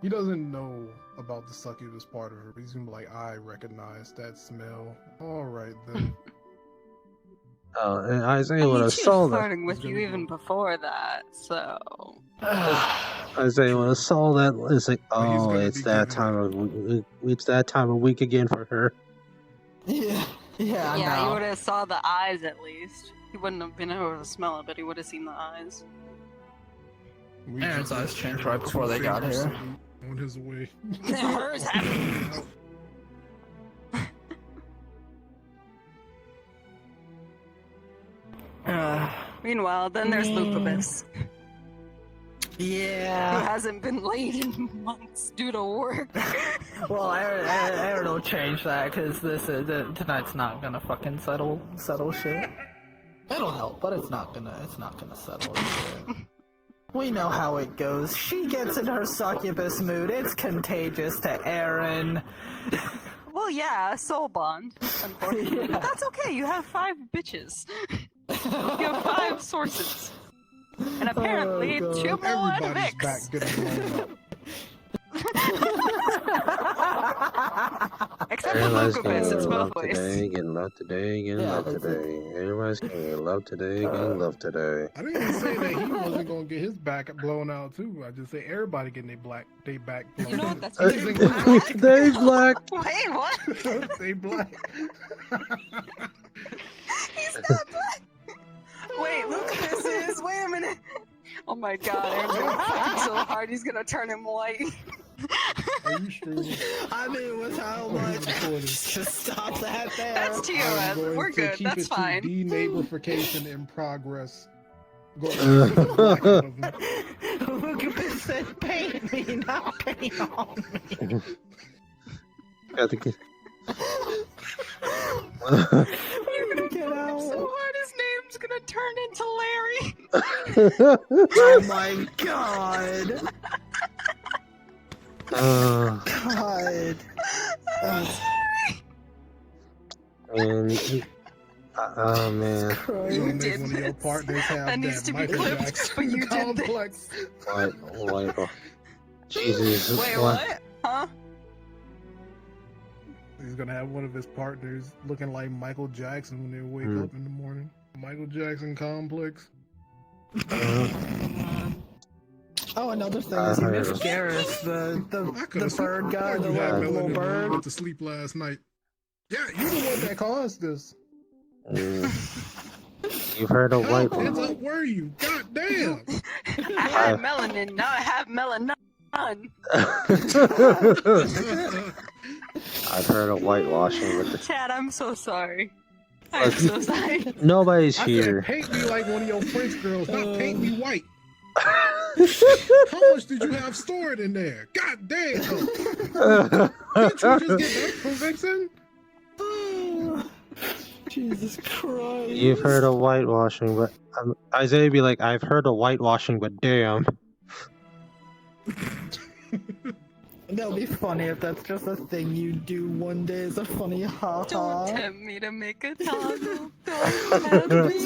he doesn't know about the succubus part of her, but he's gonna be like, I recognize that smell. Alright then. Oh, and Isaiah I would mean, have she was saw that. flirting with you even before that, so... Isaiah would have saw that. It's like, But he's oh, gonna it's be that giving time of it's that time of week again for her. Yeah, Yeah, I you know. would have saw the eyes at least. He wouldn't have been able to smell it, but he would have seen the eyes. Ouija Aaron's eyes just changed had right before they got 2 here. salute on his way. Hers happened. Meanwhile, then there's Lucubus, who Yeah. hasn't been late in months due to work. Well, Aaron will change that because tonight's not gonna fucking settle shit. It'll help, but it's not gonna settle shit. We know how it goes. She gets in her succubus mood. It's contagious to Aaron. Well, yeah, soul bond, unfortunately. Yeah. But that's okay, you have 5 bitches. You have 5 sources. And apparently, God. 2 more Everybody's Vix. back getting blown up. Except for Everybody's Lucubus, it's getting both love ways. today, getting love today, getting Yeah, love that's today. Everybody's getting love today, getting love today. I didn't even say that he wasn't gonna get his back blown out too. I just say everybody getting they back blown You know out. what, that's Every really single black. They black. Wait, what? one. They black. He's not black! Wait, Lucubus is. Wait a minute. Oh my god, Aaron's gonna fight so hard he's gonna turn him white. Are you streaming? I mean, with how much? Just stop that there. That's I'm TOS. going We're to good. keep That's it to fine. deneighborification in progress. Go ahead. Lucas said, paint me, not paint on me. Got to get. You're gonna get out. So hard his name's gonna turn into Larry. Oh my god. God. And oh man, You Christ. gonna make did one of your this. partners have That needs to be Michael clipped, Jackson but you did this. complex. what? Jesus, Wait, what? Huh? He's gonna have one of his partners looking like Michael Jackson when they wake Hmm. up in the morning. Michael Jackson complex. Oh, another thing I is you heard missed it. Garrus, the bird guy, the You had little Melanie when you bird. went to sleep last night. Yeah, you the one that caused this. You've heard of How white pins one. up were you? God damn. I had melanin, now I have melanin. I've heard of whitewashing with the. Chad, I'm so sorry. I'm so sorry. Nobody's I here. said paint me like one of your French girls, not paint me white. How much did you have stored in there? God damn. Didn't you just get that from Vixen? Jesus Christ. You've heard of whitewashing, but Isaiah be like, I've heard of whitewashing, but damn. That'll be funny if that's just a thing you do one day as a funny ha Don't ha. tempt me to make a toggle. Don't Look tempt at me. this,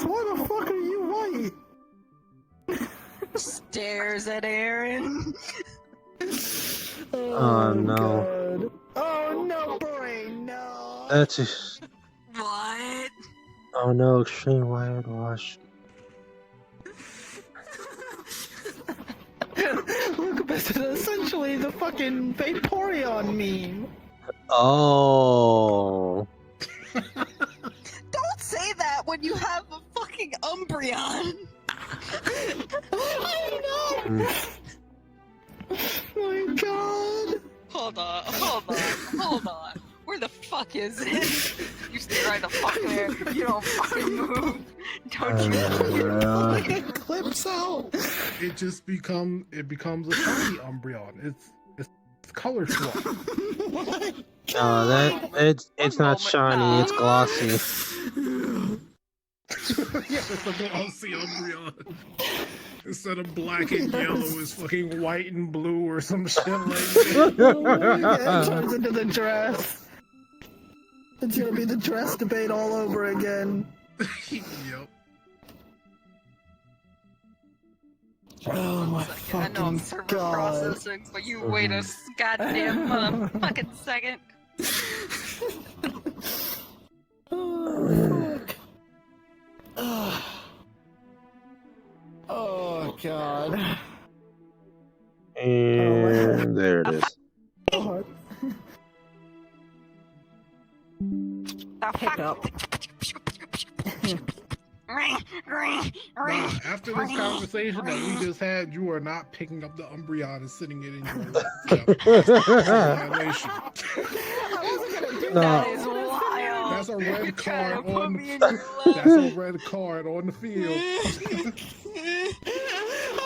why the fuck are you white? Stares at Aaron. Oh, no. God. Oh no, brain, no. That's just. What? Oh no, extreme whitewash. Look, this is essentially the fucking Vaporeon meme. Oh. Don't say that when you have a fucking Umbreon. I know. My God. Hold on. Where the fuck is it? You stay right the fuck there. You don't fucking move. Don't you Like it clips out. It just becomes a shiny Umbreon. It's color swap. No, it's not shiny, it's glossy. Yeah, it's a glossy Umbreon. Instead of black and yellow, it's fucking white and blue or some shit like that. It turns into the dress. It's gonna be the dress debate all over again. Yep. Oh my I know I'm fucking server God. processing, but you wait a goddamn motherfucking second. Oh, fuck. Oh, God. And there it is. God. The fuck? Hiccup. Nah, after this conversation that we just had, you are not picking up the Umbreon and sitting it in your lap. Violation. I wasn't gonna do No. That is wild. That's a You're red trying card to put on. me in your That's a lap. red card on the field. I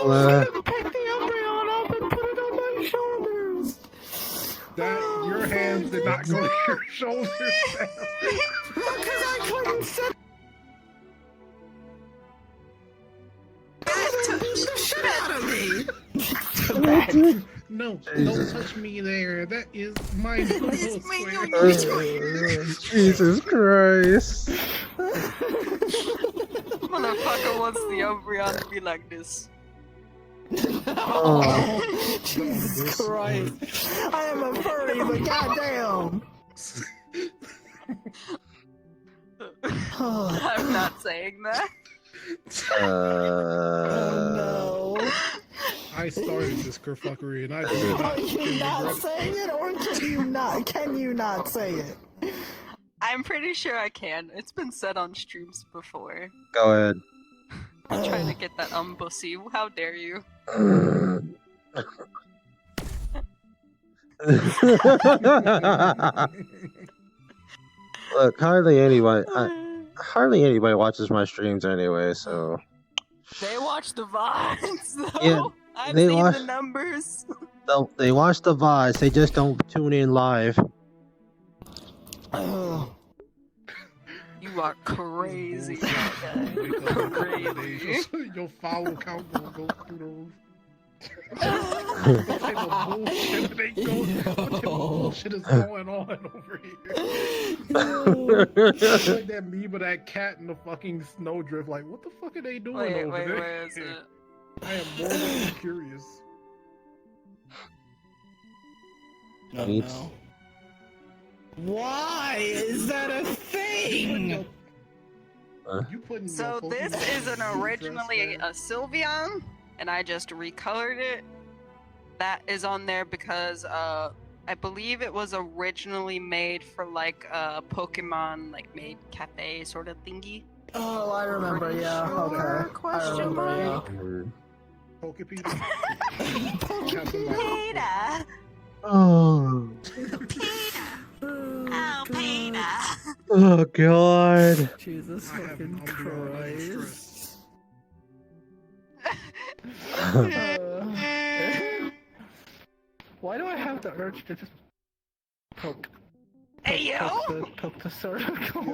was gonna pick the Umbreon up and put it on my shoulders. That your hands did not go to your shoulders. Sam. Because I couldn't sit. That beat the shit out of me. No, Jesus. don't touch me there. That is my little It's me, square. Jesus Christ. Motherfucker wants the Umbreon to be like this. Oh. Jesus Christ. I am a furry, but goddamn. I'm not saying that. Oh no. I started this kerfuckery and I Are did not. you not saying it, or can you not say it? I'm pretty sure I can. It's been said on streams before. Go ahead. I'm trying to get that bussy. How dare you? Look, hardly anybody watches my streams anyway, so They watch the VODs, though. Yeah, I've they seen watch- the numbers. they watch the VODs, they just don't tune in live. You are crazy, my guy. Crazy. Your follow count will go through the roof. What type of bullshit is going on over here? It's like that meme of that cat in the fucking snowdrift. Like, what the fuck are they doing Wait, over there? where is it? I am more than curious. Oh no. Why is that a thing? You putting So your this Pokemon is an dress originally there? a Sylveon, and I just recolored it. That is on there because I believe it was originally made for like a Pokemon like made cafe sort of thingy. Oh, I remember, yeah. Okay. Question mark? Pokepedia? Peter! Oh. Oh, Peter! Oh god. Jesus I have fucking an Umbreon Christ. Why do I have the urge to just poke Hey, yo! poke the circle?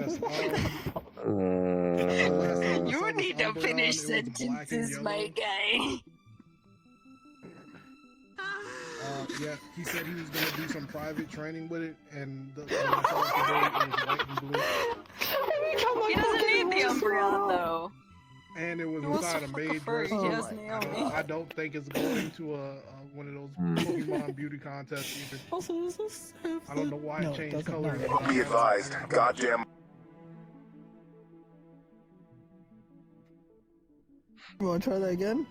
Yes, You need to finish sentences, my guy. Yeah, he said he was gonna do some private training with it, and the today it was white and blue, He doesn't need the Umbreon, though. and it was He wants inside to a fuck a maid furry. dress. He Oh has my Naomi. I don't think it's going to one of those Pokemon beauty contests either. Also, does this have I don't know why no, it changed doesn't colors. matter. Be advised, goddamn. You wanna try that again?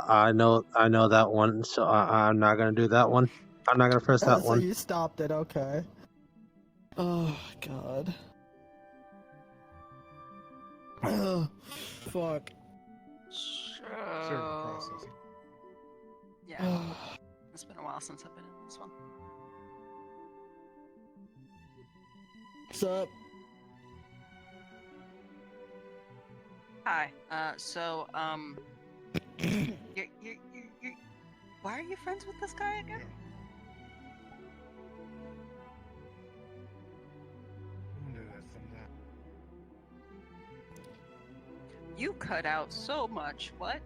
I know that one, so I'm not gonna do that one. I'm not gonna press that So one. you stopped it, okay. Oh, God. Oh, fuck. Server So... processing. Yeah, it's been a while since I've been in this one. What's up? Hi. You're, why are you friends with this guy again? I wonder that's something. You cut out so much. What?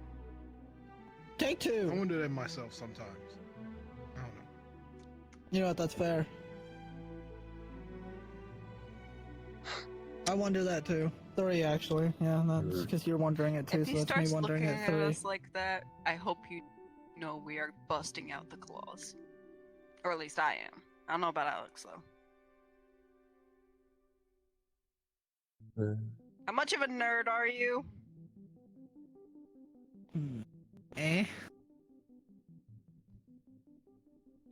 Take I two. wonder that myself sometimes. I don't know. You know what? That's fair. I wonder that too. 3, actually. Yeah, that's because you're wondering it too, If so he that's me starts wondering looking it at 3. us like that, I hope you know we are busting out the claws. Or at least I am. I don't know about Alex though. How much of a nerd are you? Eh?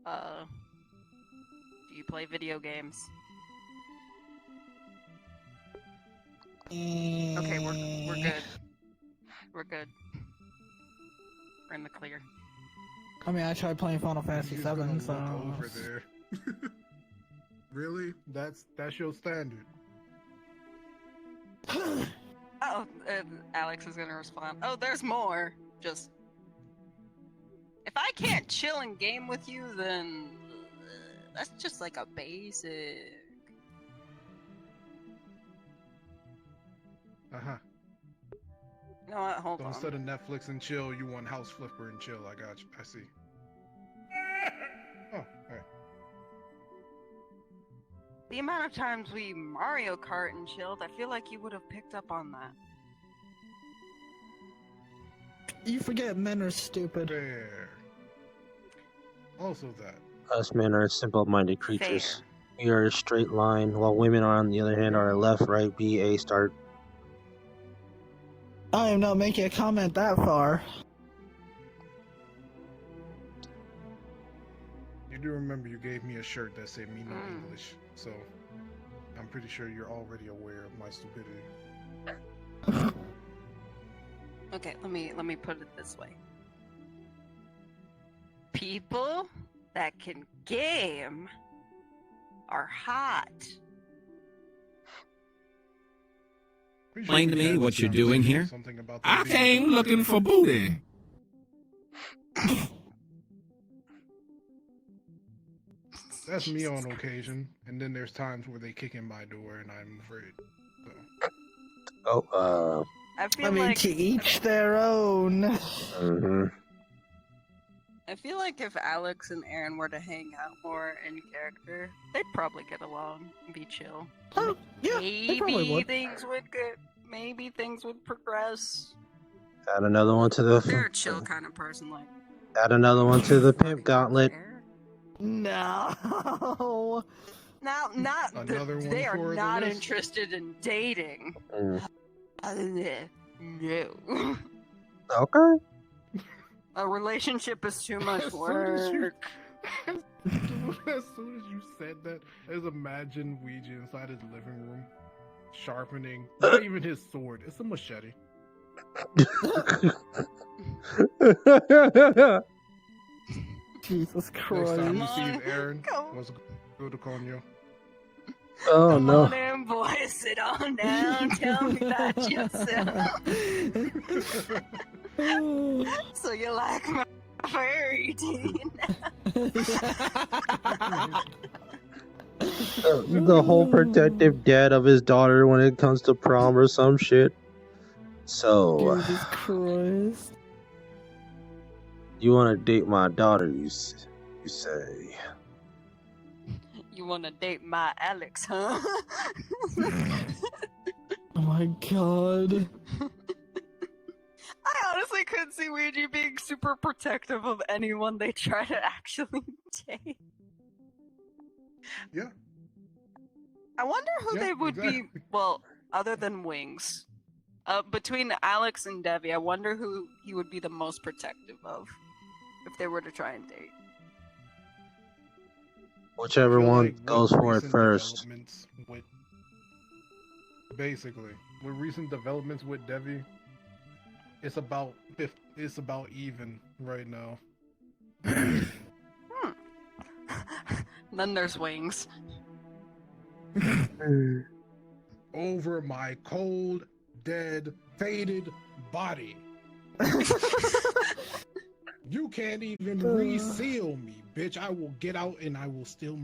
Do you play video games? Okay, we're good. We're good. We're in the clear. I mean, I tried playing Final Fantasy He's 7, gonna so... look over there. Really? That's your standard. Oh, Alex is gonna respond. Oh, there's more. Just if I can't chill and game with you, then that's just like a basic. Uh-huh. You know what? Hold So on. instead of Netflix and chill, you want House Flipper and chill. I got you. I see. Oh, alright. The amount of times we Mario Kart and chilled, I feel like you would have picked up on that. You forget men are stupid. Fair. Also that. Us men are simple-minded creatures. We are a straight line, while women, on the other hand, are a left, right, B, A, start. I am not making a comment that far. You do remember you gave me a shirt that said me no Mm. English, so I'm pretty sure you're already aware of my stupidity. Okay, let me put it this way. People that can game are hot. Explain to me what you're doing here. Something about I them being came good. looking for booty. That's me on occasion, and then there's times where they kick in my door and I'm afraid. So. Oh, I feel I mean, like to each their own. Mm-hmm. I feel like if Alex and Aaron were to hang out more in character, they'd probably get along and be chill. Oh, yeah, they probably Maybe would. things would get. Maybe things would progress. Add another one to the. They're a chill kind of person, like. Add another one to the Okay, pimp gauntlet. fair. No. Now, not Another one they are for the not list. interested in dating. Mm. No. Okay. A relationship is too much As soon as you- work. As soon as you said that, I just imagine Ouija inside his living room, sharpening not even his sword, it's a machete. Jesus Next time Christ. you see on, Aaron, come. let's go to Conyo. Oh Come no. on in, boy. Sit on down. Tell me about yourself. So you like my fairy teen? The whole protective dad of his daughter when it comes to prom or some shit. So, Jesus Christ. you want to date my daughter, you say. You wanna date my Alex, huh? Oh my god. I honestly couldn't see Ouija being super protective of anyone they try to actually date. Yeah. I wonder who Yeah, they would be. exactly. Well, other than Wings, between Alex and Devi, I wonder who he would be the most protective of if they were to try and date. Whichever I feel one like with goes for it recent first. developments with- Basically, with recent developments with Devi, it's about even right now. Then there's Wings. Over my cold, dead, faded body. You can't even reseal me, bitch. I will get out and I will still